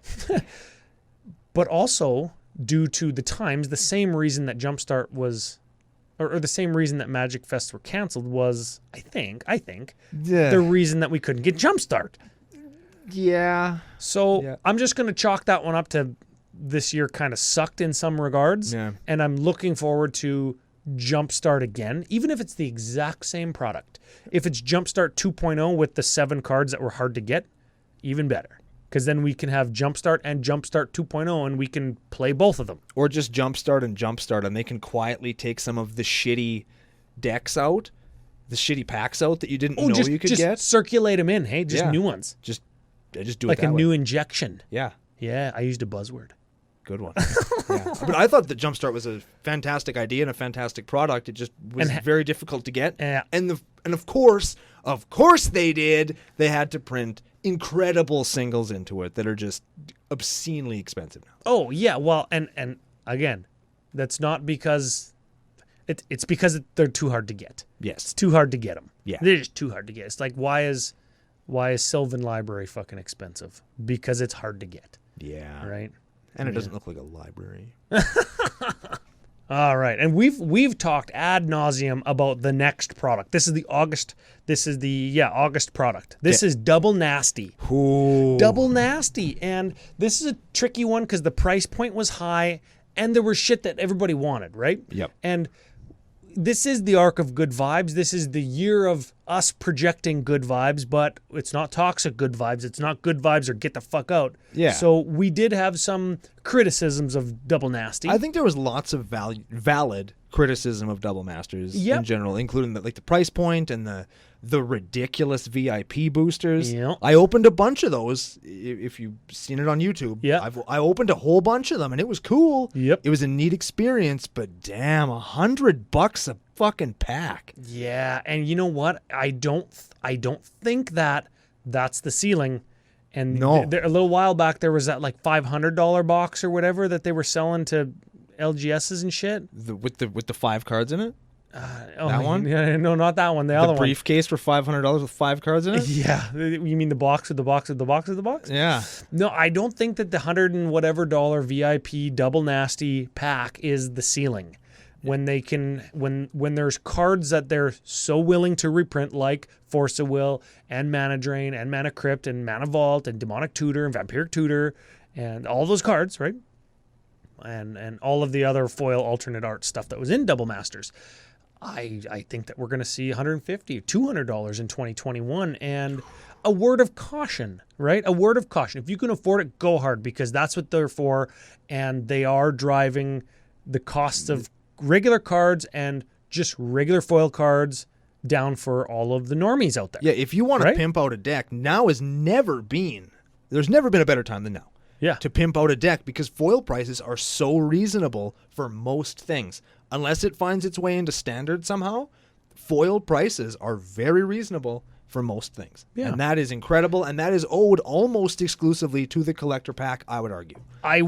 But also due to the times, the same reason that Jumpstart was or the same reason that Magic Fests were canceled was, I think, the reason that we couldn't get Jumpstart. Yeah. So I'm just going to chalk that one up to this year kind of sucked in some regards. Yeah. And I'm looking forward to Jumpstart again, even if it's the exact same product. If it's Jumpstart 2.0 with the 7 cards that were hard to get, even better. Because then we can have Jumpstart and Jumpstart 2.0 and we can play both of them. Or just Jumpstart and Jumpstart, and they can quietly take some of the shitty decks out, the shitty packs out that you didn't know you could get. Just circulate them in, hey? Just new ones. Just do it like that a way. new injection. Yeah. Yeah, I used a buzzword. Good one. Yeah. But I thought that Jumpstart was a fantastic idea and a fantastic product. It just was very difficult to get. Yeah. And of course they did. They had to print incredible singles into it that are just obscenely expensive now. Oh, yeah. Well, and again, that's not because it's because they're too hard to get. Yes. It's too hard to get them. Yeah. They're just too hard to get. It's like, why is Sylvan Library fucking expensive? Because it's hard to get. Yeah. Right? And it doesn't look like a library. All right. And we've talked ad nauseum about the next product. This is the August product. This is Double Nasty. Ooh. Double Nasty. And this is a tricky one because the price point was high and there was shit that everybody wanted, right? Yep. And this is the arc of good vibes. This is the year of us projecting good vibes, but it's not toxic good vibes. It's not good vibes or get the fuck out. Yeah. So we did have some criticisms of Double Nasty. I think there was lots of valid criticism of Double Masters in general, including the price point and the ridiculous VIP boosters. Yep. I opened a bunch of those. If you've seen it on YouTube, I opened a whole bunch of them, and it was cool. Yep. It was a neat experience, but damn, $100 a fucking pack. Yeah, and you know what? I don't think that's the ceiling. And No. a little while back there was that like $500 box or whatever that they were selling to LGSs and shit. With the 5 cards in it. That one? Yeah, no, not that one. The other one. The briefcase for $500 with 5 cards in it. Yeah, you mean the box with the box with the box with the box? Yeah. No, I don't think that the $100 and whatever VIP Double Nasty pack is the ceiling. When they can, when there's cards that they're so willing to reprint, like Force of Will and Mana Drain and Mana Crypt and Mana Vault and Demonic Tutor and Vampiric Tutor and all those cards, right? And all of the other foil alternate art stuff that was in Double Masters. I think that we're going to see $150, $200 in 2021. And a word of caution, right? A word of caution. If you can afford it, go hard, because that's what they're for. And they are driving the costs of regular cards and just regular foil cards down for all of the normies out there. Yeah, if you want to pimp out a deck, there's never been a better time than now. Yeah. To pimp out a deck, because foil prices are so reasonable for most things. Unless it finds its way into standard somehow, foil prices are very reasonable for most things. Yeah. And that is incredible, and that is owed almost exclusively to the collector pack, I would argue. I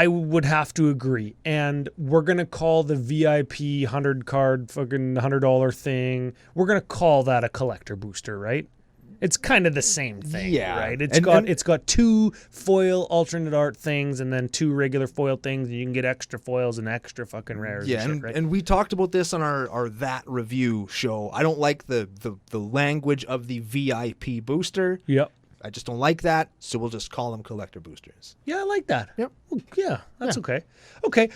would have to agree. And we're going to call the VIP 100 card fucking $100 thing, we're going to call that a collector booster, right? It's kind of the same thing, Yeah. right? It's got 2 foil alternate art things and then 2 regular foil things, and you can get extra foils and extra fucking rares. Yeah, and shit, right? and we talked about this on our That Review show. I don't like the language of the VIP booster. Yep. I just don't like that, so we'll just call them collector boosters. Yeah, I like that. Yep. Well, yeah, that's okay. Okay.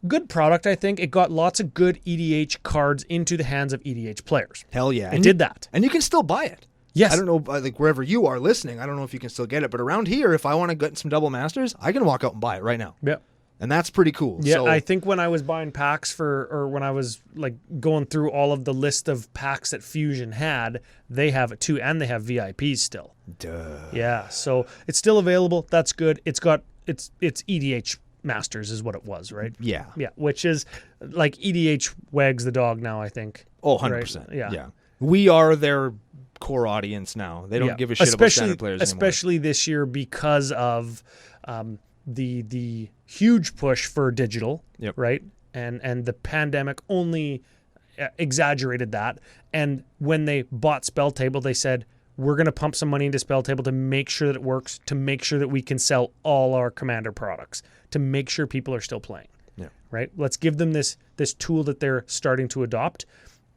Good product, I think. It got lots of good EDH cards into the hands of EDH players. Hell yeah. It did that. And you can still buy it. Yes. I don't know, like wherever you are listening, I don't know if you can still get it, but around here, if I want to get some double masters, I can walk out and buy it right now. Yep. And that's pretty cool. Yeah, So, I think when I was buying packs or when I was like going through all of the list of packs that Fusion had, they have it too, and they have VIPs still. duh. Yeah, so it's still available. That's good. It's EDH Masters is what it was, right? Yeah. Yeah, which is like EDH wags the dog now, I think. Oh, 100%. Right? Yeah. We are their core audience now. They don't give a shit about standard players anymore. Especially this year because of the huge push for digital, Yep. right? And the pandemic only exaggerated that. And when they bought Spell Table, they said, we're going to pump some money into Spell Table to make sure that it works, to make sure that we can sell all our Commander products, to make sure people are still playing. Yeah. Right? Let's give them this tool that they're starting to adopt,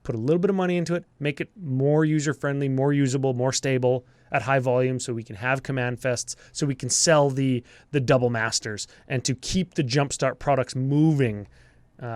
put a little bit of money into it, make it more user-friendly, more usable, more stable at high volume so we can have command fests, so we can sell the double masters, and to keep the Jumpstart products moving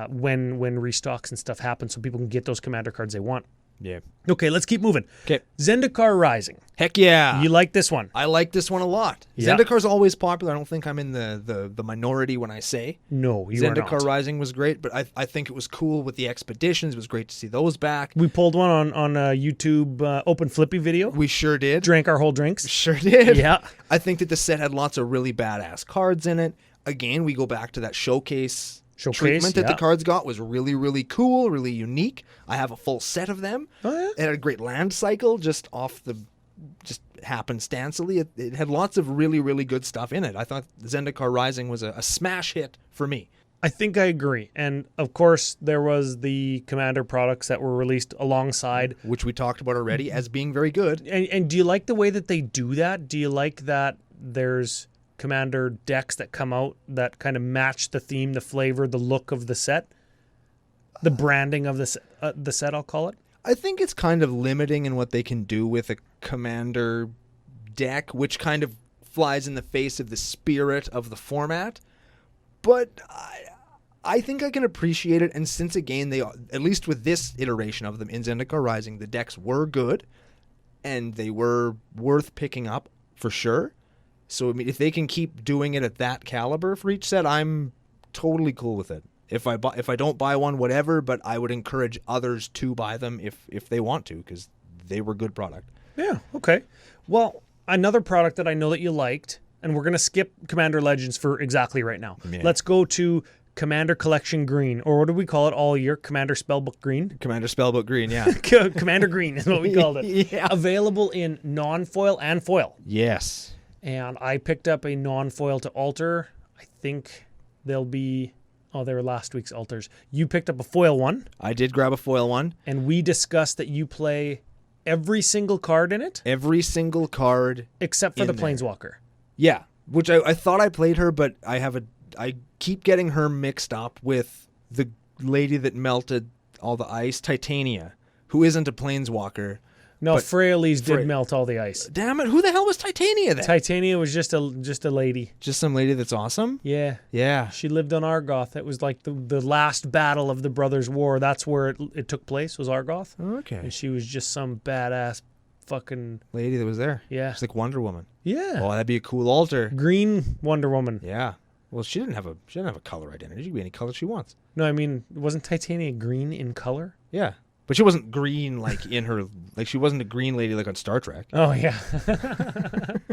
when restocks and stuff happen so people can get those Commander cards they want. Yeah. Okay, let's keep moving. Okay. Zendikar Rising. Heck yeah. You like this one? I like this one a lot. Yeah. Zendikar's always popular. I don't think I'm in the minority when I say. No, you are Zendikar not. Rising was great, but I think it was cool with the expeditions. It was great to see those back. We pulled one on a YouTube Open Flippy video. We sure did. Drank our whole drinks. Sure did. Yeah. I think that the set had lots of really badass cards in it. Again, we go back to that showcase treatment that the cards got was really, really cool, really unique. I have a full set of them. Oh, yeah? It had a great land cycle just happenstancely. It had lots of really, really good stuff in it. I thought Zendikar Rising was a smash hit for me. I think I agree. And of course, there was the Commander products that were released alongside. Which we talked about already as being very good. And do you like the way that they do that? Do you like that there's Commander decks that come out that kind of match the theme, the flavor, the look of the set? The branding of the set, I'll call it. I think it's kind of limiting in what they can do with a Commander deck, which kind of flies in the face of the spirit of the format. But I think I can appreciate it. And since, again, they, at least with this iteration of them in Zendikar Rising, the decks were good and they were worth picking up for sure. So, I mean, if they can keep doing it at that caliber for each set, I'm totally cool with it. If I don't buy one, whatever, but I would encourage others to buy them if they want to, because they were good product. Yeah, okay. Well, another product that I know that you liked, and we're going to skip Commander Legends for exactly right now. Yeah. Let's go to Commander Collection Green, or what do we call it all year? Commander Spellbook Green? Commander Spellbook Green, yeah. Commander Green is what we called it. Yeah. Available in non-foil and foil. Yes. And I picked up a non-foil to alter. I think they'll be... Oh, they were last week's alters. You picked up a foil one. I did grab a foil one. And we discussed that you play every single card in it. Every single card. Except for the there. Planeswalker. Yeah, which I thought I played her, but I keep getting her mixed up with the lady that melted all the ice, Titania, who isn't a Planeswalker. No, But Freyalise did melt all the ice. Damn it, who the hell was Titania then? Titania was just a lady. Just some lady that's awesome? Yeah. Yeah. She lived on Argoth. It was like the last battle of the Brothers' War. That's where it took place, was Argoth. Okay. And she was just some badass fucking... Lady that was there. Yeah. She's like Wonder Woman. Yeah. Oh, that'd be a cool altar. Green Wonder Woman. Yeah. Well, she didn't have a color identity. She could be any color she wants. No, I mean, wasn't Titania green in color? Yeah. But she wasn't green like in her, like she wasn't a green lady like on Star Trek. Oh, yeah.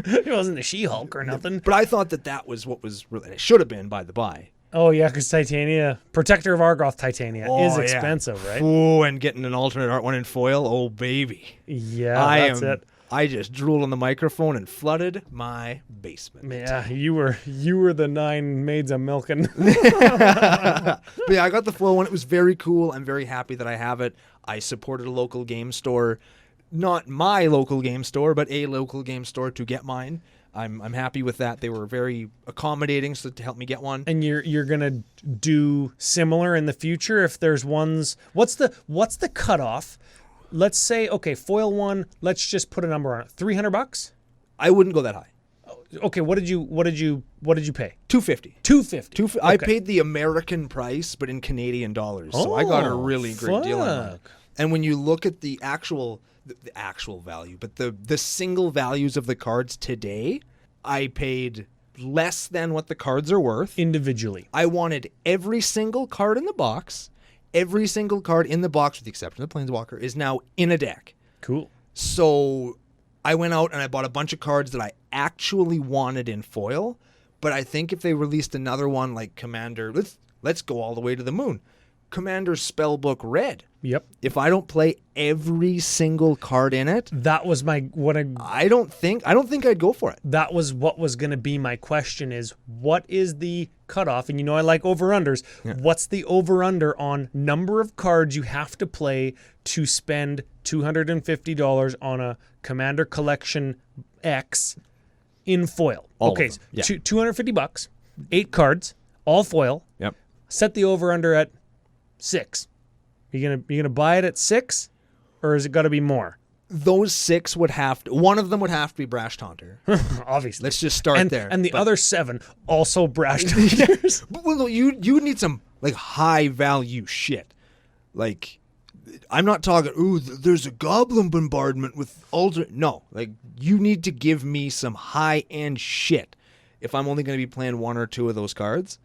It wasn't the She-Hulk or nothing. But I thought that was what was really, it should have been by the by. Oh, yeah, because Titania, Protector of Argoth Titania is expensive, right? Oh, and getting an alternate art one in foil, oh, baby. Yeah, that's it. I just drooled on the microphone and flooded my basement. Yeah, you were the 9 maids of milking. But yeah, I got the foil one. It was very cool. I'm very happy that I have it. I supported a local game store. Not my local game store, but a local game store to get mine. I'm happy with that. They were very accommodating to help me get one. And you're gonna do similar in the future if there's ones. What's the cutoff? Let's say, okay, foil one. Let's just put a number on it. $300. I wouldn't go that high. Okay, what did you pay? $250. $250. I paid the American price, but in Canadian dollars. So I got a really great deal on it. And when you look at the actual value, but the single values of the cards today, I paid less than what the cards are worth Individually. I wanted every single card in the box. Every single card in the box, with the exception of the Planeswalker, is now in a deck. Cool. So I went out and I bought a bunch of cards that I actually wanted in foil. But I think if they released another one like Commander, let's go all the way to the moon. Commander Spellbook Red. Yep. If I don't play every single card in it, that was I don't think I'd go for it. That was what was going to be my question is what is the cutoff? And I like over-unders. Yeah. What's the over-under on number of cards you have to play to spend $250 on a Commander Collection X in foil? Okay, so yeah. $250, 8 cards, all foil. Yep. Set the over-under at 6. You gonna buy it at 6, or is it got to be more? Those 6 would have to. One of them would have to be Brash Taunter. Obviously. Let's just start there. And the other 7 also Brash Taunters. But well, you need some like high value shit. Like I'm not talking. Ooh, there's a Goblin Bombardment with No, like you need to give me some high end shit. If I'm only going to be playing 1 or 2 of those cards,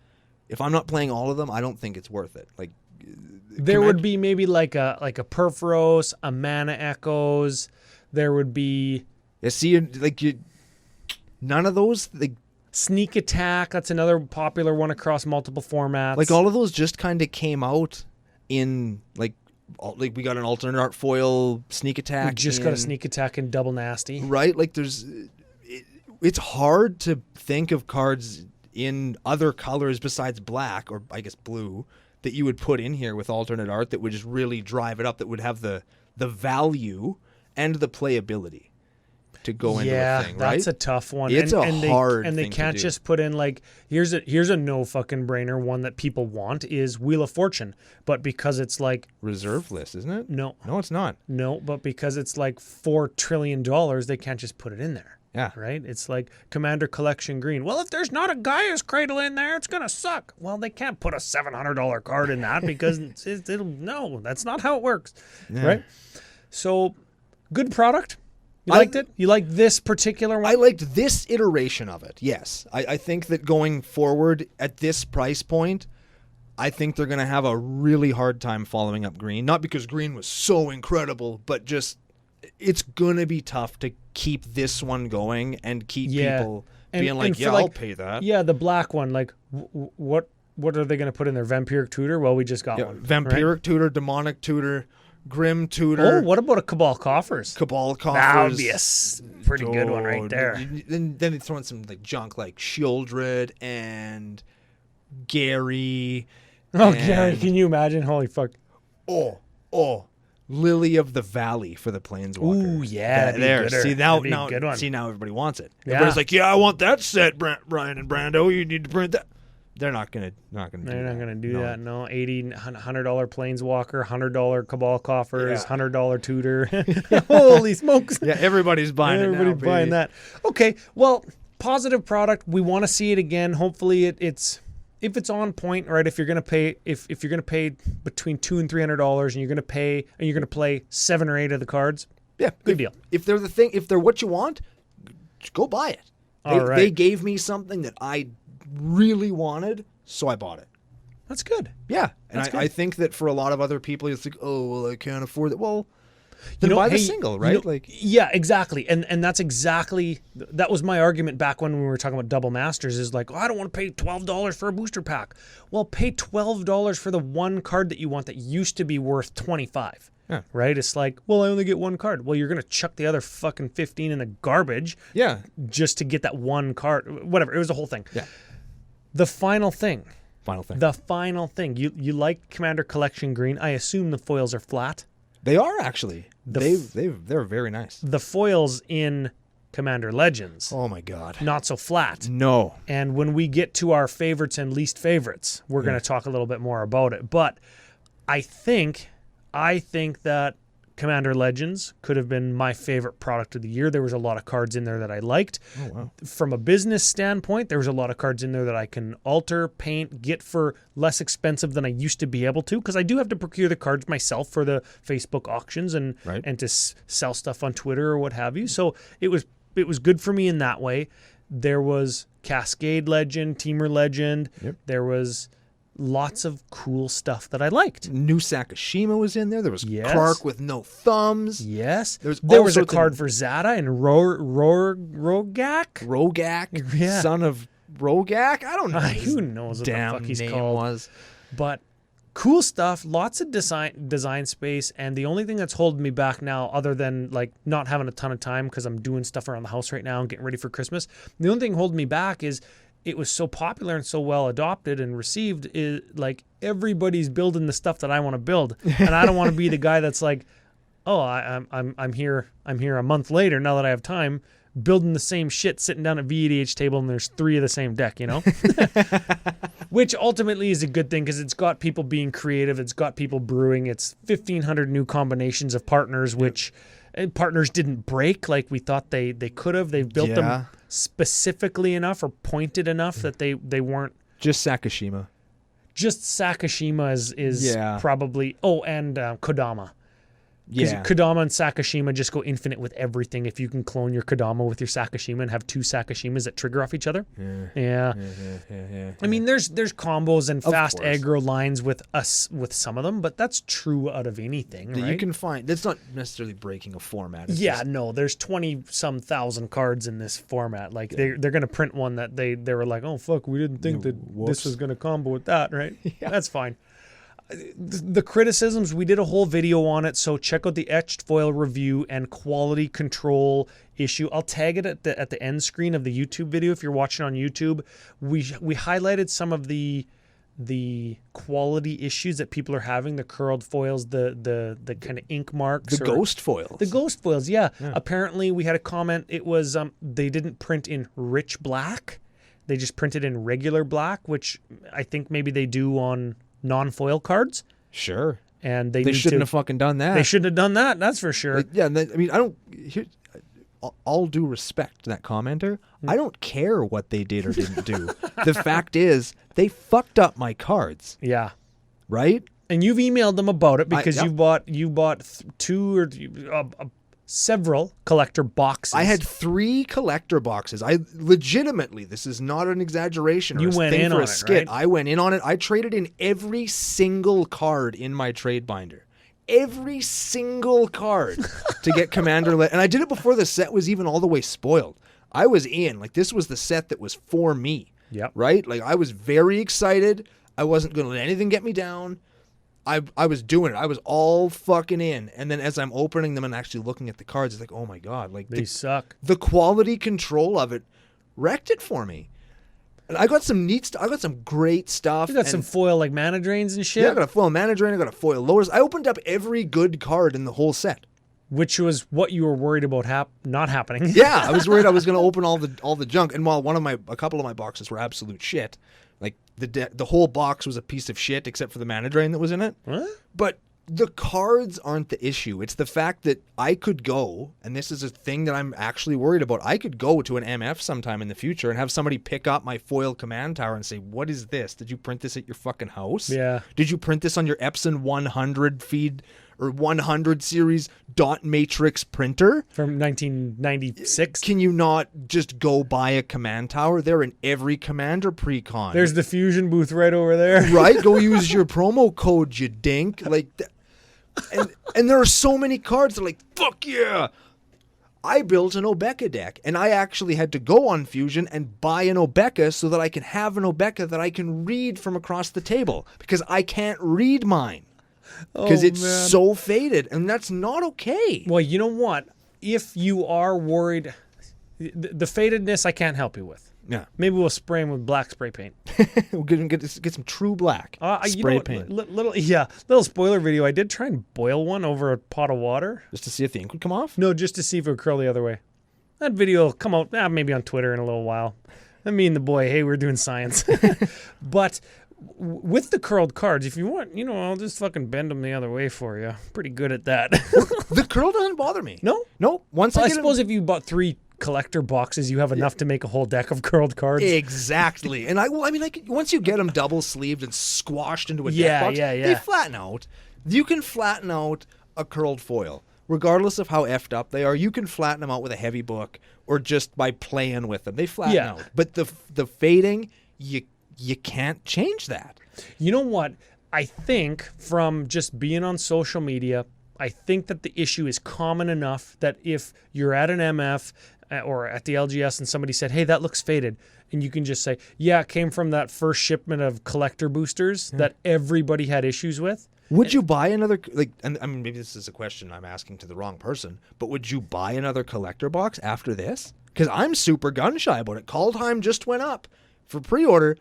if I'm not playing all of them, I don't think it's worth it. Like. There would be maybe like a Perforos, a Mana Echoes. There would be none of those like Sneak Attack. That's another popular one across multiple formats. Like all of those just kind of came out in like we got an alternate art foil Sneak Attack. We just got a Sneak Attack in Double Nasty. Right? Like it's hard to think of cards in other colors besides black or I guess blue that you would put in here with alternate art that would just really drive it up, that would have the value and the playability to go into a thing, right? That's a tough one. It's hard thing and they can't just put in like here's a no fucking brainer one that people want is Wheel of Fortune, but because it's like reserve list, isn't it? No, it's not. No, but because it's like $4 trillion, they can't just put it in there. Yeah. Right? It's like Commander Collection Green. Well, if there's not a Gaia's Cradle in there, it's going to suck. Well, they can't put a $700 card in that because no, that's not how it works. Yeah. Right? So, good product. You liked it? You liked this particular one? I liked this iteration of it, yes. I think that going forward at this price point, I think they're going to have a really hard time following up Green. Not because Green was so incredible, but just it's going to be tough to keep this one going and keep people being like, I'll pay that. Yeah, the black one, like, what are they going to put in there? Vampiric Tutor? Well, we just got one. Vampiric Tutor, Demonic Tutor, Grim Tutor. Oh, what about a Cabal Coffers? Cabal Coffers. That would be a pretty good one right there. Then they throw in some like junk like Shieldred and Gary. Oh, Gary, can you imagine? Holy fuck. Oh. Lily of the Valley for the Planeswalker. Ooh, yeah. There. See now everybody wants it. Everybody's like, I want that set, Brian and Brando. You need to print that. They're not gonna do that. They're not gonna do that. No, $80, $100 Planeswalker, $100 Cabal Coffers, $100 Tutor. Holy smokes! Yeah, everybody's buying it now. Everybody's buying that. Okay, well, positive product. We want to see it again. Hopefully, it's. If it's on point, right? If you're gonna pay, if you're gonna pay between $200 and $300, and you're gonna play 7 or 8 of the cards, good deal. If they're the thing, if they're what you want, just go buy it. They gave me something that I really wanted, so I bought it. That's good. Yeah, and I think that for a lot of other people, it's like, oh, well, I can't afford it. Well, Then buy the single, right? Yeah, exactly. And that's exactly, that was my argument back when we were talking about double masters, is like, oh, I don't want to pay $12 for a booster pack. Well, pay $12 for the one card that you want that used to be worth $25. Yeah. Right? It's like, well, I only get one card. Well, you're going to chuck the other fucking 15 in the garbage. Yeah. Just to get that one card. Whatever. It was a whole thing. Yeah. The final thing. The final thing. You like Commander Collection Green. I assume the foils are flat. They are actually. They're very nice. The foils in Commander Legends. Oh my God. Not so flat. No. And when we get to our favorites and least favorites, we're going to talk a little bit more about it. But I think that Commander Legends could have been my favorite product of the year. There was a lot of cards in there that I liked. Oh, wow. From a business standpoint, there was a lot of cards in there that I can alter, paint, get for less expensive than I used to be able to, because I do have to procure the cards myself for the Facebook auctions and to sell stuff on Twitter or what have you. So it was good for me in that way. There was Cascade Legend, Teamer Legend. Yep. There was lots of cool stuff that I liked. New Sakashima was in there. There was Clark with no thumbs. Yes. There was a card for Zada and Rogak. Rogak? Yeah. Son of Rogak? I don't know. Who knows what the fuck he's called. Was. But cool stuff, lots of design space, and the only thing that's holding me back now, other than like not having a ton of time because I'm doing stuff around the house right now and getting ready for Christmas, the only thing holding me back is it was so popular and so well adopted and received, is like everybody's building the stuff that I want to build, and I don't want to be the guy that's like, oh, I'm here a month later now that I have time building the same shit, sitting down at EDH table, and there's 3 of the same deck, you know. Which ultimately is a good thing because it's got people being creative, it's got people brewing, it's 1,500 new combinations of partners, which partners didn't break like we thought they could have. They've built them specifically enough or pointed enough that they weren't just Sakashima. Just Sakashima is probably and Kodama. Because Kodama and Sakashima just go infinite with everything. If you can clone your Kodama with your Sakashima and have 2 Sakashimas that trigger off each other. Yeah. I mean, there's combos and fast aggro lines with some of them, but that's true out of anything, right? You can find. That's not necessarily breaking a format. No, there's 20-some thousand cards in this format. Like they're going to print one that they were like, oh, fuck, we didn't think that this was going to combo with that, right? That's fine. The criticisms, we did a whole video on it, so check out the etched foil review and quality control issue. I'll tag it at the end screen of the YouTube video if you're watching on YouTube. We highlighted some of the quality issues that people are having, the curled foils, the kind of ink marks, the ghost foils. The ghost foils, yeah. Apparently we had a comment, it was they didn't print in rich black. They just printed in regular black, which I think maybe they do on non-foil cards. Sure. And they shouldn't have fucking done that. They shouldn't have done that, that's for sure. All due respect to that commenter, I don't care what they did or didn't do. The fact is, they fucked up my cards. Yeah. Right? And you've emailed them about it because you bought 2 or several collector boxes. I had 3 collector boxes. I legitimately, this is not an exaggeration or you a went thing in for on a it, skit. right? I went in on it. I traded in every single card in my trade binder. Every single card to get Commander. And I did it before the set was even all the way spoiled. I was in. Like, this was the set that was for me. Yep. Right? Like, I was very excited. I wasn't going to let anything get me down. I was doing it. I was all fucking in. And then as I'm opening them and actually looking at the cards, it's like, oh my God. Like, they suck. The quality control of it wrecked it for me. And I got some neat stuff. I got some great stuff. You got some foil like mana drains and shit? Yeah, I got a foil mana drain. I got a foil lowers. I opened up every good card in the whole set. Which was what you were worried about not happening. Yeah, I was worried I was going to open all the junk. And while a couple of my boxes were absolute shit, like the whole box was a piece of shit except for the mana drain that was in it. What? But the cards aren't the issue. It's the fact that I could go, and this is a thing that I'm actually worried about, I could go to an MF sometime in the future and have somebody pick up my foil command tower and say, what is this? Did you print this at your fucking house? Yeah. Did you print this on your Epson 100 feed or 100 series dot matrix printer? From 1996? Can you not just go buy a command tower? They're in every Commander pre-con. There's the Fusion booth right over there. Right? Go use your promo code, you dink. Like, and there are so many cards that are like, fuck yeah. I built an Obeka deck, and I actually had to go on Fusion and buy an Obeka so that I can have an Obeka that I can read from across the table, because I can't read mine because it's so faded, and that's not okay. Well, you know what? If you are worried, the fadedness I can't help you with. Yeah. Maybe we'll spray him with black spray paint. We'll get some true black spray paint. Little spoiler video. I did try and boil one over a pot of water. Just to see if the ink would come off? No, just to see if it would curl the other way. That video will come out maybe on Twitter in a little while. And me and the boy, hey, we're doing science. But with the curled cards, if you want, I'll just fucking bend them the other way for you. Pretty good at that. The curl doesn't bother me. No? I suppose if you bought 3 collector boxes, you have enough to make a whole deck of curled cards. Exactly. And once you get them double sleeved and squashed into a deck box, they flatten out. You can flatten out a curled foil. Regardless of how effed up they are, you can flatten them out with a heavy book or just by playing with them. They flatten out. But the fading, you can't change that. You know what? I think from just being on social media, I think that the issue is common enough that if you're at an MF or at the LGS and somebody said, hey, that looks faded, and you can just say, yeah, it came from that first shipment of collector boosters that everybody had issues with. Would you buy another, maybe this is a question I'm asking to the wrong person, but would you buy another collector box after this? Because I'm super gun shy about it. Call time just went up for pre-order.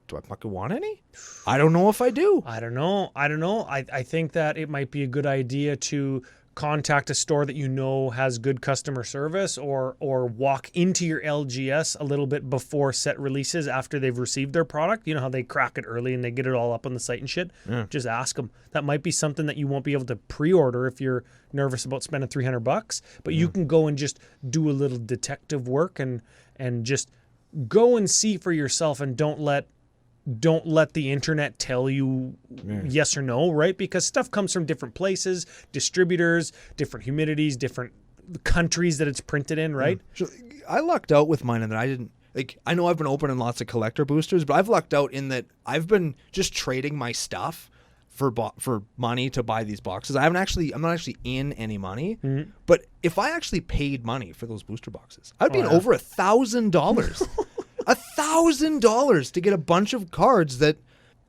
Do I fucking want any? I don't know if I do. I don't know. I think that it might be a good idea to contact a store that has good customer service, or walk into your LGS a little bit before set releases after they've received their product. You know how they crack it early and they get it all up on the site and shit? Yeah. Just ask them. That might be something that you won't be able to pre-order if you're nervous about spending $300, but you can go and just do a little detective work and just go and see for yourself, and don't let the internet tell you yes or no, right? Because stuff comes from different places, distributors, different humidities, different countries that it's printed in, right? So I lucked out with mine in that I didn't, I know I've been opening lots of collector boosters, but I've lucked out in that I've been just trading my stuff for money to buy these boxes. I'm not actually in any money, but if I actually paid money for those booster boxes, I'd be in over $1,000. $1,000 to get a bunch of cards that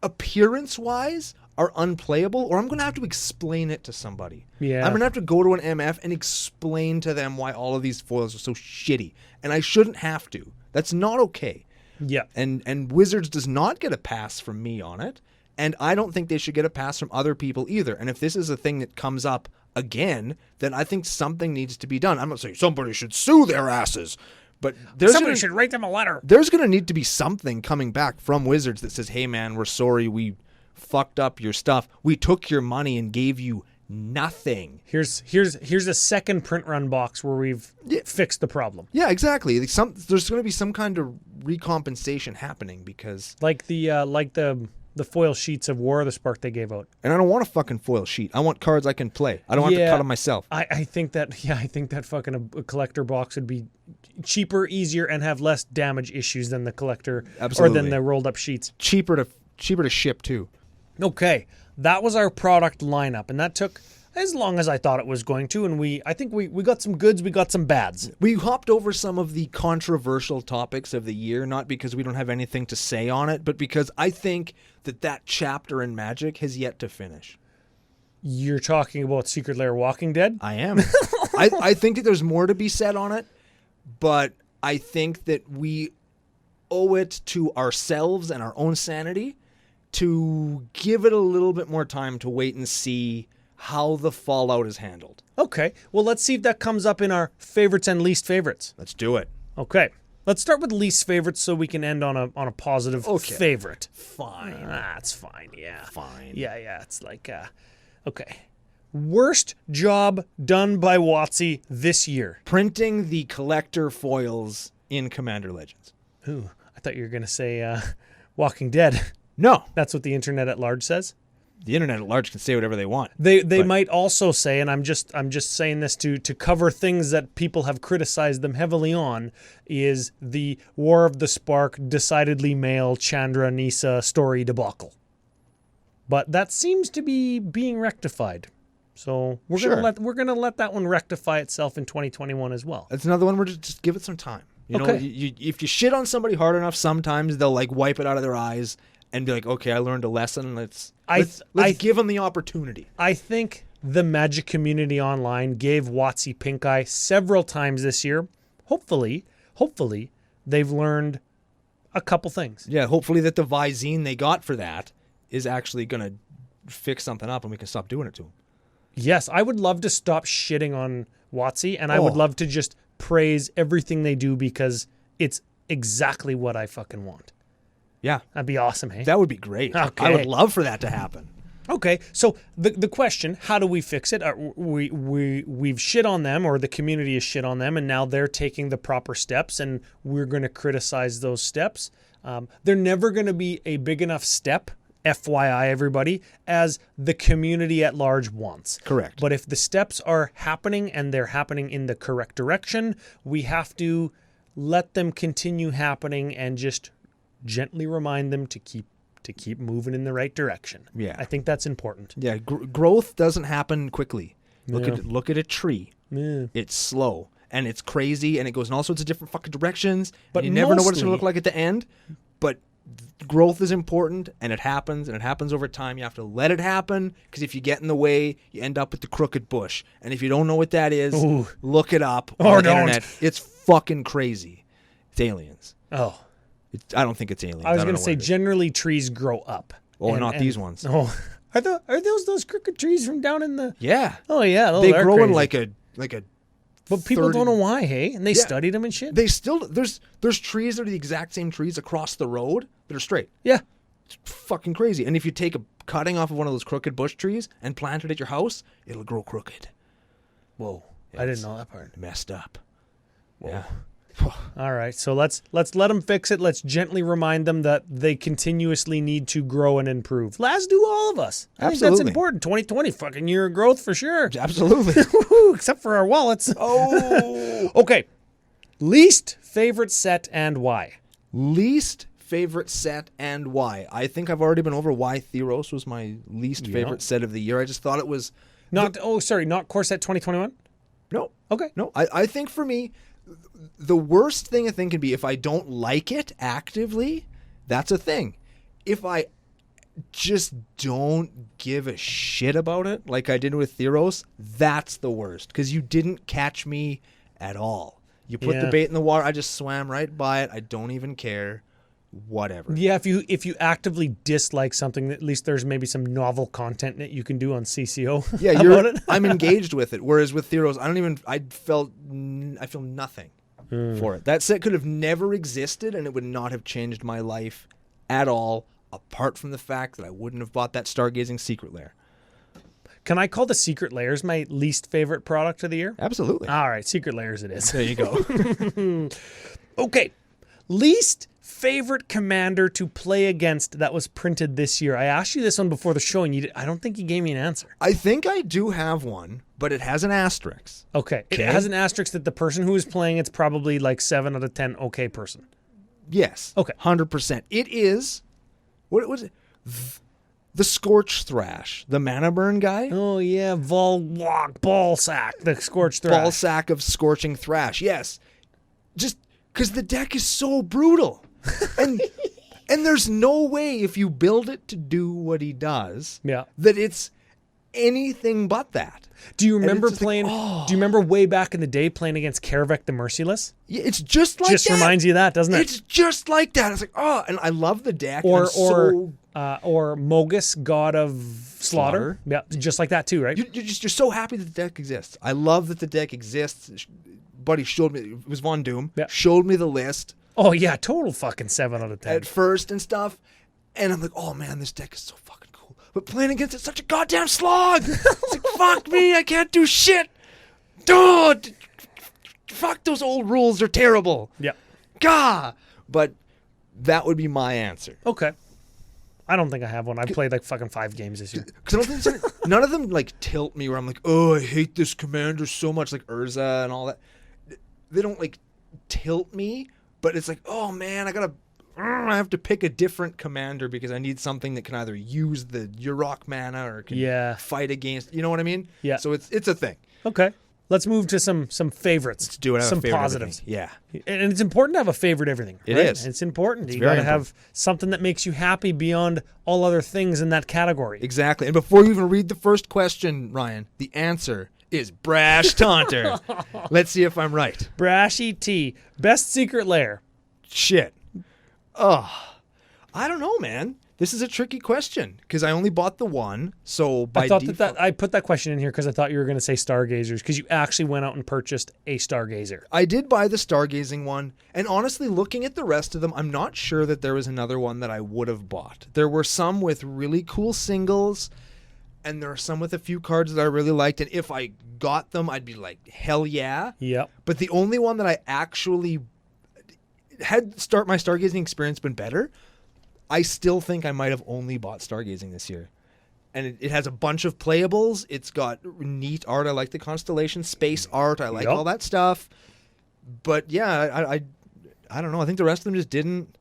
appearance-wise are unplayable, or I'm going to have to explain it to somebody. Yeah. I'm going to have to go to an MF and explain to them why all of these foils are so shitty, and I shouldn't have to. That's not okay. Yeah. And Wizards does not get a pass from me on it, and I don't think they should get a pass from other people either. And if this is a thing that comes up again, then I think something needs to be done. I'm not saying somebody should sue their asses, but somebody should write them a letter. There's going to need to be something coming back from Wizards that says, hey, man, we're sorry. We fucked up your stuff. We took your money and gave you nothing. Here's a second print run box where we've fixed the problem. Yeah, exactly. There's going to be some kind of recompensation happening, because like the foil sheets of War of the Spark they gave out. And I don't want a fucking foil sheet. I want cards I can play. I don't have to cut them myself. I think that fucking a collector box would be cheaper, easier, and have less damage issues than the collector. Absolutely. Or than the rolled up sheets. Cheaper to ship too. Okay, that was our product lineup, and that took as long as I thought it was going to, and I think we got some goods, we got some bads. We hopped over some of the controversial topics of the year, not because we don't have anything to say on it, but because I think that chapter in Magic has yet to finish. You're talking about Secret Lair Walking Dead? I am. I think that there's more to be said on it, but I think that we owe it to ourselves and our own sanity to give it a little bit more time to wait and see how the fallout is handled. Okay. Well, let's see if that comes up in our favorites and least favorites. Let's do it. Okay. Let's start with least favorites so we can end on a positive favorite. Fine. That's fine. Yeah. Fine. Yeah. It's like, okay. Worst job done by WotC this year. Printing the collector foils in Commander Legends. Ooh, I thought you were going to say Walking Dead. No. That's what the internet at large says? The internet at large can say whatever they want. They might also say, and I'm just saying this to cover things that people have criticized them heavily on, is the War of the Spark decidedly male Chandra Nisa story debacle. But that seems to be being rectified. So we're Sure. gonna let that one rectify itself in 2021 as well. That's another one where just give it some time. You know, Okay. if you shit on somebody hard enough, sometimes they'll like wipe it out of their eyes and be like, okay, I learned a lesson. Let's give them the opportunity. I think the Magic community online gave WotC pink eye several times this year. Hopefully, they've learned a couple things. Yeah, hopefully that the Visine they got for that is actually going to fix something up and we can stop doing it to them. Yes, I would love to stop shitting on WotC, and I would love to just praise everything they do because it's exactly what I fucking want. Yeah. That'd be awesome, hey? That would be great. Okay. I would love for that to happen. Okay, so the question, how do we fix it? We've shit on them, or the community has shit on them, and now they're taking the proper steps, and we're going to criticize those steps. They're never going to be a big enough step, FYI, everybody, as the community at large wants. Correct. But if the steps are happening and they're happening in the correct direction, we have to let them continue happening and just gently remind them to keep moving in the right direction. Yeah. I think that's important. Yeah, growth doesn't happen quickly. Look at a tree. Yeah. It's slow and it's crazy and it goes in all sorts of different fucking directions. But and you never know what it's going to mostly- look like at the end. But growth is important and it happens over time. You have to let it happen because if you get in the way, you end up with the crooked bush. And if you don't know what that is, Ooh. look it up Or on the don't. internet. It's fucking crazy. It's aliens. Oh, I don't think it's aliens. I was don't going know to say what it is. generally trees grow up. Oh, not these ones. Oh, are those crooked trees from down in the? Yeah. Oh yeah, those They are grow in crazy. like a But people 30 don't know why, hey? And they studied them and shit. They still there's trees that are the exact same trees across the road that are straight. Yeah. It's fucking crazy. And if you take a cutting off of one of those crooked bush trees and plant it at your house, it'll grow crooked. Whoa. I didn't know that part. Messed up. Whoa. Yeah. All right, so let's let them fix it. Let's gently remind them that they continuously need to grow and improve. As do all of us. I think that's Absolutely. important. 2020, fucking year of growth for sure. Absolutely. Woohoo, except for our wallets. Oh. Okay. Least favorite set and why? Least favorite set and why? I think I've already been over why Theros was my least favorite set of the year. I just thought it was Not Core Set 2021? no. Okay. No, I think for me, the worst thing a thing can be if I don't like it actively, that's a thing. If I just don't give a shit about it, like I did with Theros, that's the worst. Because you didn't catch me at all. You put the bait in the water, I just swam right by it. I don't even care. Whatever. Yeah, if you actively dislike something, at least there's maybe some novel content that you can do on CCO. Yeah, about it. I'm engaged with it. Whereas with Theros, I feel nothing for it. That set could have never existed, and it would not have changed my life at all. Apart from the fact that I wouldn't have bought that Stargazing Secret Lair. Can I call the Secret Layers my least favorite product of the year? Absolutely. All right, Secret Layers it is. There you go. Okay, least favorite commander to play against that was printed this year. I asked you this one before the show, and I don't think you gave me an answer. I think I do have one, but it has an asterisk. Okay, it has an asterisk that the person who is playing it's probably like 7 out of 10 okay person. Yes. Okay. 100%. It is, what was it? The Scorch Thrash, the mana burn guy. Oh yeah, ball sack, the Scorched Thrash. Ball sack of Scorching Thrash. Yes. Just because the deck is so brutal. And there's no way if you build it to do what he does that it's anything but that. Do you remember just like, playing? Do you remember way back in the day playing against Karavek the Merciless? Yeah, it's just like Just that. reminds you of that, doesn't it? It's just like that. It's like, oh, and I love the deck. Or and Mogus, God of Slaughter. Yeah, just like that too, right? you're so happy that the deck exists. I love that the deck exists. Buddy showed me, it was Von Doom, showed me the list Oh yeah, total fucking 7 out of 10. at first and stuff. And I'm like, oh man, this deck is so fucking cool. But playing against it's such a goddamn slog. It's like, fuck me, I can't do shit. Dude, fuck those old rules, they're terrible. Yeah. Gah. But that would be my answer. Okay. I don't think I have one. I've played like fucking 5 games this year. Because I don't think there's none of them like tilt me where I'm like, oh, I hate this commander so much, like Urza and all that. They don't like tilt me, but it's like, oh man, I gotta I have to pick a different commander because I need something that can either use the Urok mana or can fight against. You know what I mean? Yeah. So it's a thing. Okay. Let's move to some favorites. Let's do it. Some positives. Yeah. And it's important to have a favorite everything. It right? is. It's important. You very got to have something that makes you happy beyond all other things in that category. Exactly. And before you even read the first question, Ryan, the answer is Brash Taunter. Let's see if I'm right. Brashy T. Best secret lair. Shit. Oh, I don't know, man. This is a tricky question because I only bought the one. So by I thought default, I put that question in here because I thought you were going to say Stargazers because you actually went out and purchased a Stargazer. I did buy the Stargazing one. And honestly, looking at the rest of them, I'm not sure that there was another one that I would have bought. There were some with really cool singles. And there are some with a few cards that I really liked. And if I got them, I'd be like, hell yeah. Yep. But the only one that I actually had my Stargazing experience been better, I still think I might have only bought Stargazing this year. And it has a bunch of playables. It's got neat art. I like the constellation space art. I like all that stuff. But yeah, I don't know. I think the rest of them just didn't.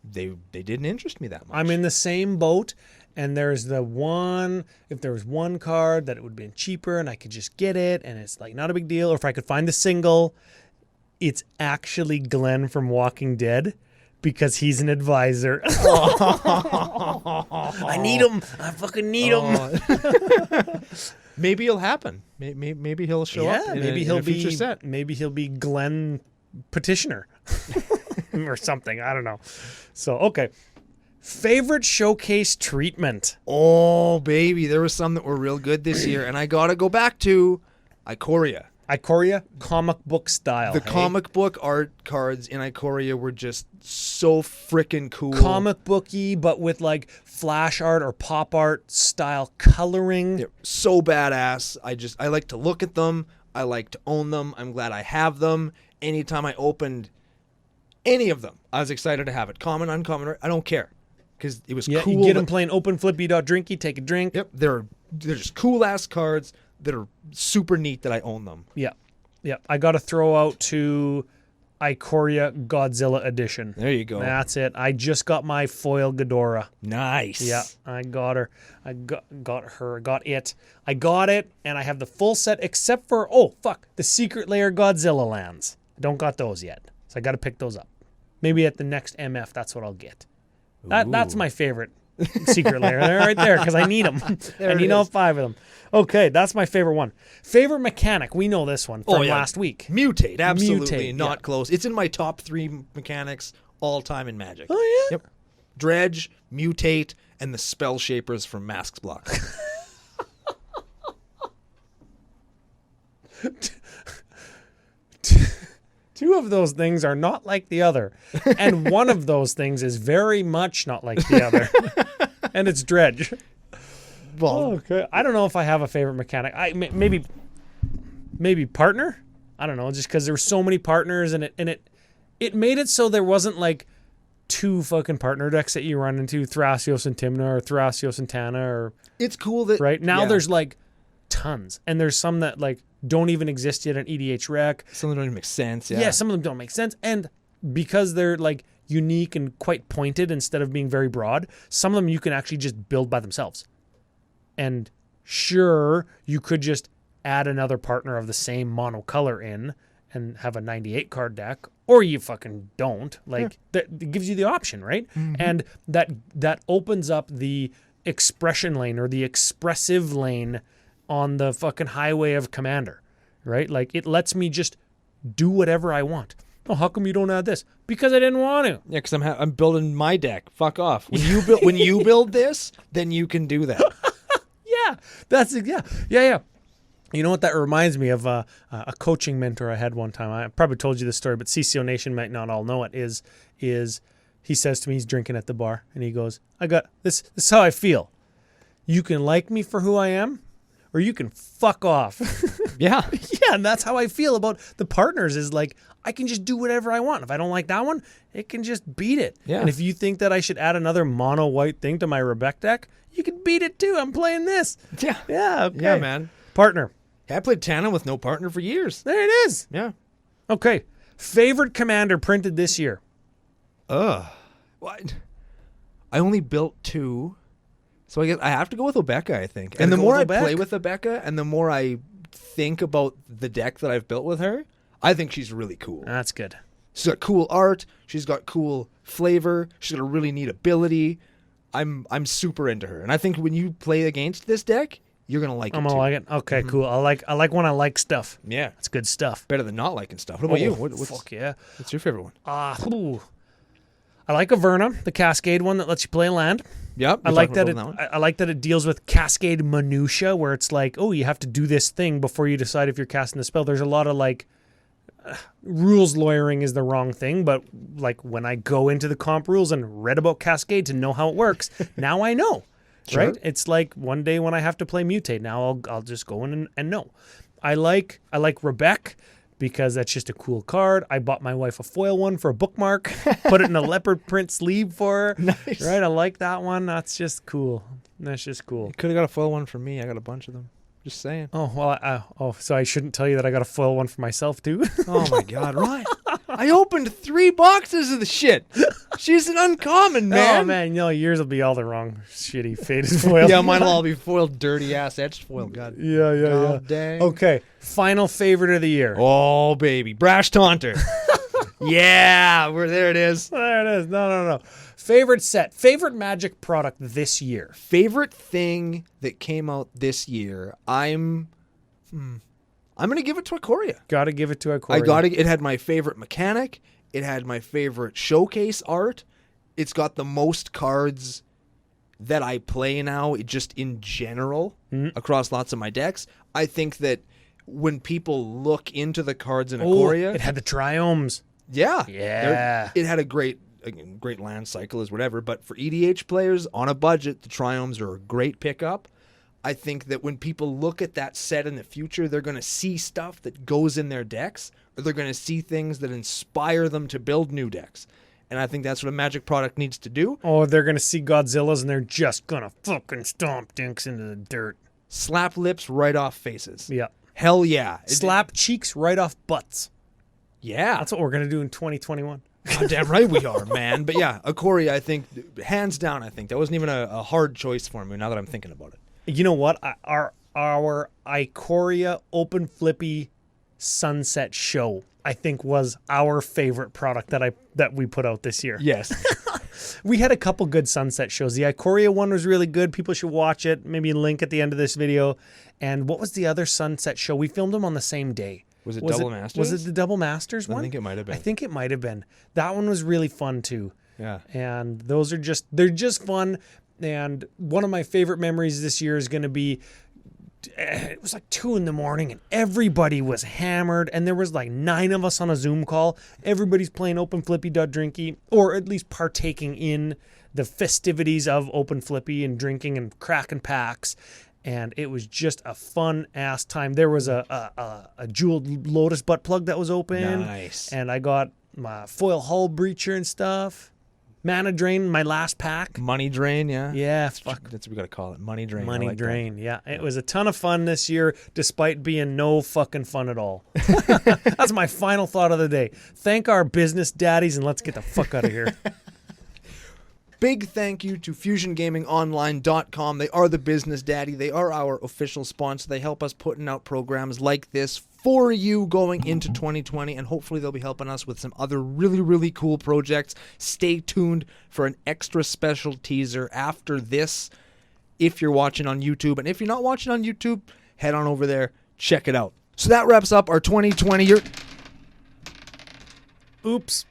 They didn't interest me that much. I'm in the same boat. And there's the one, if there was one card that it would have been cheaper and I could just get it and it's like not a big deal. Or if I could find the single, it's actually Glenn from Walking Dead because he's an advisor. I need him. I fucking need him. Maybe it'll happen. Maybe he'll show up. Maybe he'll be be set. Maybe he'll be Glenn Petitioner or something. I don't know. So, okay. Favorite showcase treatment. Oh, baby. There were some that were real good this year, and I got to go back to Ikoria. Ikoria, comic book style. The comic book art cards in Ikoria were just so freaking cool. Comic booky, but with like flash art or pop art style coloring. They're so badass. I like to look at them. I like to own them. I'm glad I have them. Anytime I opened any of them, I was excited to have it. Common, uncommon, I don't care. Because it was cool. You get them playing open flippy drinky, take a drink. Yep, they're just cool ass cards that are super neat that I own them. Yeah. I got to throw out to Ikoria Godzilla Edition. There you go. That's it. I just got my foil Ghidorah. Nice. Yeah, I got her. I got it. I got it, and I have the full set except for the Secret Lair Godzilla lands. I don't got those yet, so I got to pick those up. Maybe at the next MF, that's what I'll get. That's my favorite secret lair. They're right there because I need them. I need all 5 of them. Okay, that's my favorite one. Favorite mechanic. We know this one from last week. Mutate. Absolutely not close. It's in my top 3 mechanics all time in Magic. Oh, yeah? Yep. Dredge, Mutate, and the Spell Shapers from Masks Block. Two of those things are not like the other. And one of those things is very much not like the other. And it's Dredge. Well, okay. I don't know if I have a favorite mechanic. Maybe partner? I don't know, just because there were so many partners and it made it so there wasn't like 2 fucking partner decks that you run into, Thrasios and Tymna or Thrasios and Tana or it's cool that right now there's like tons. And there's some that like don't even exist yet on EDH Rec. Some of them don't even make sense. Yeah, some of them don't make sense. And because they're like unique and quite pointed instead of being very broad, some of them you can actually just build by themselves. And sure, you could just add another partner of the same monocolor in and have a 98 card deck, or you fucking don't. Like that gives you the option, right? Mm-hmm. And that opens up the expression lane or the expressive lane on the fucking highway of Commander, right? Like it lets me just do whatever I want. Oh, how come you don't add this? Because I didn't want to. Yeah, because I'm building my deck. Fuck off. When you build this, then you can do that. Yeah. You know what that reminds me of? A coaching mentor I had one time. I probably told you this story, but CCO Nation might not all know it. Is he says to me, he's drinking at the bar, and he goes, "I got this. This is how I feel. You can like me for who I am, or you can fuck off." Yeah, and that's how I feel about the partners. Is like I can just do whatever I want. If I don't like that one, it can just beat it. Yeah. And if you think that I should add another mono white thing to my Rebek deck, you can beat it too. I'm playing this. Yeah. Yeah. Okay. Yeah, man. Partner. I played Tana with no partner for years. There it is. Yeah. Okay. Favorite commander printed this year. What? I only built 2. So I guess I have to go with Obeka, I think. Gotta And the go more I with Obek. play with Obeka and the more I think about the deck that I've built with her, I think she's really cool. That's good. She's got cool art. She's got cool flavor. She's got a really neat ability. I'm super into her. And I think when you play against this deck, you're going to like it I'm too. gonna like it. Okay, cool. I like when I like stuff. Yeah. That's good stuff. Better than not liking stuff. What about you? Fuck yeah. What's your favorite one? Ooh. I like Averna, the Cascade one that lets you play land. Yep. I like that I like that it deals with Cascade minutia, where it's like, oh, you have to do this thing before you decide if you're casting the spell. There's a lot of like rules lawyering is the wrong thing, but like when I go into the comp rules and read about Cascade to know how it works, now I know. Sure. Right? It's like one day when I have to play Mutate, now I'll just go in and know. I like Rebecca because that's just a cool card. I bought my wife a foil one for a bookmark, put it in a leopard print sleeve for her. Nice. Right? I like that one. That's just cool. That's just cool. You could have got a foil one for me. I got a bunch of them. Just saying. Oh, well, so I shouldn't tell you that I got a foil one for myself too? Oh my God, right. I opened 3 boxes of the shit. She's an uncommon, man. Oh man, no, yours will be all the wrong shitty faded foil. Yeah, mine will all be foiled, dirty ass etched foil. God. Yeah. God dang. Okay, final favorite of the year. Oh baby, Brash Taunter. Yeah, there it is. There it is. No. Favorite set, favorite Magic product this year. Favorite thing that came out this year. I'm gonna give it to Ikoria. Got to give it to Ikoria. It had my favorite mechanic. It had my favorite showcase art. It's got the most cards that I play now, just in general, across lots of my decks. I think that when people look into the cards in Ikoria, it had the triomes. Yeah. It had a great land cycle is whatever, but for EDH players on a budget, the triomes are a great pickup. I think that when people look at that set in the future, they're going to see stuff that goes in their decks, or they're going to see things that inspire them to build new decks. And I think that's what a Magic product needs to do. Oh, they're going to see Godzillas and they're just going to fucking stomp dinks into the dirt. Slap lips right off faces. Yeah. Hell yeah. Slap cheeks right off butts. Yeah. That's what we're going to do in 2021. Goddamn right we are, man. But yeah, Ikoria, I think, hands down, I think. That wasn't even a hard choice for me now that I'm thinking about it. You know what? Our Ikoria Open Flippy Sunset show, I think, was our favorite product that we put out this year. Yes. We had a couple good sunset shows. The Ikoria one was really good. People should watch it. Maybe link at the end of this video. And what was the other sunset show? We filmed them on the same day. Was it Double Masters? Was it the Double Masters one? I think it might have been. I think it might have been. That one was really fun too. Yeah. And those are they're just fun. And one of my favorite memories this year is going to be, it was like 2 a.m. and everybody was hammered. And there was like 9 of us on a Zoom call. Everybody's playing Open Flippy Drinky, or at least partaking in the festivities of Open Flippy and drinking and cracking packs. And it was just a fun ass time. There was a jeweled lotus butt plug that was open. Nice. And I got my foil hull breacher and stuff. Mana drain, my last pack. Money drain, yeah. Yeah, That's what we got to call it. Money drain. Money I like drain, yeah. It was a ton of fun this year, despite being no fucking fun at all. That's my final thought of the day. Thank our business daddies and let's get the fuck out of here. Big thank you to FusionGamingOnline.com. They are the business daddy. They are our official sponsor. They help us putting out programs like this for you going into 2020, and hopefully they'll be helping us with some other really, really cool projects. Stay tuned for an extra special teaser after this if you're watching on YouTube. And if you're not watching on YouTube, head on over there, check it out. So that wraps up our 2020 year. Oops.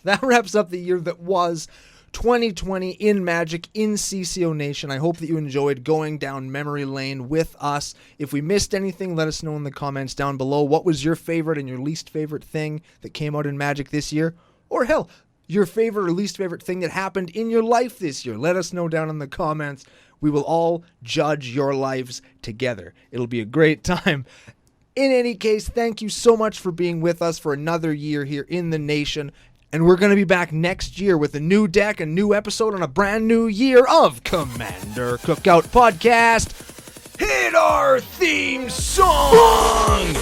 That wraps up the year that was 2020 in Magic, in CCO Nation. I hope that you enjoyed going down memory lane with us. If we missed anything, let us know in the comments down below. What was your favorite and your least favorite thing that came out in Magic this year? Or hell, your favorite or least favorite thing that happened in your life this year. Let us know down in the comments. We will all judge your lives together. It'll be a great time. In any case, thank you so much for being with us for another year here in the nation. And we're going to be back next year with a new deck, a new episode on a brand new year of Commander Cookout Podcast. Hit our theme song!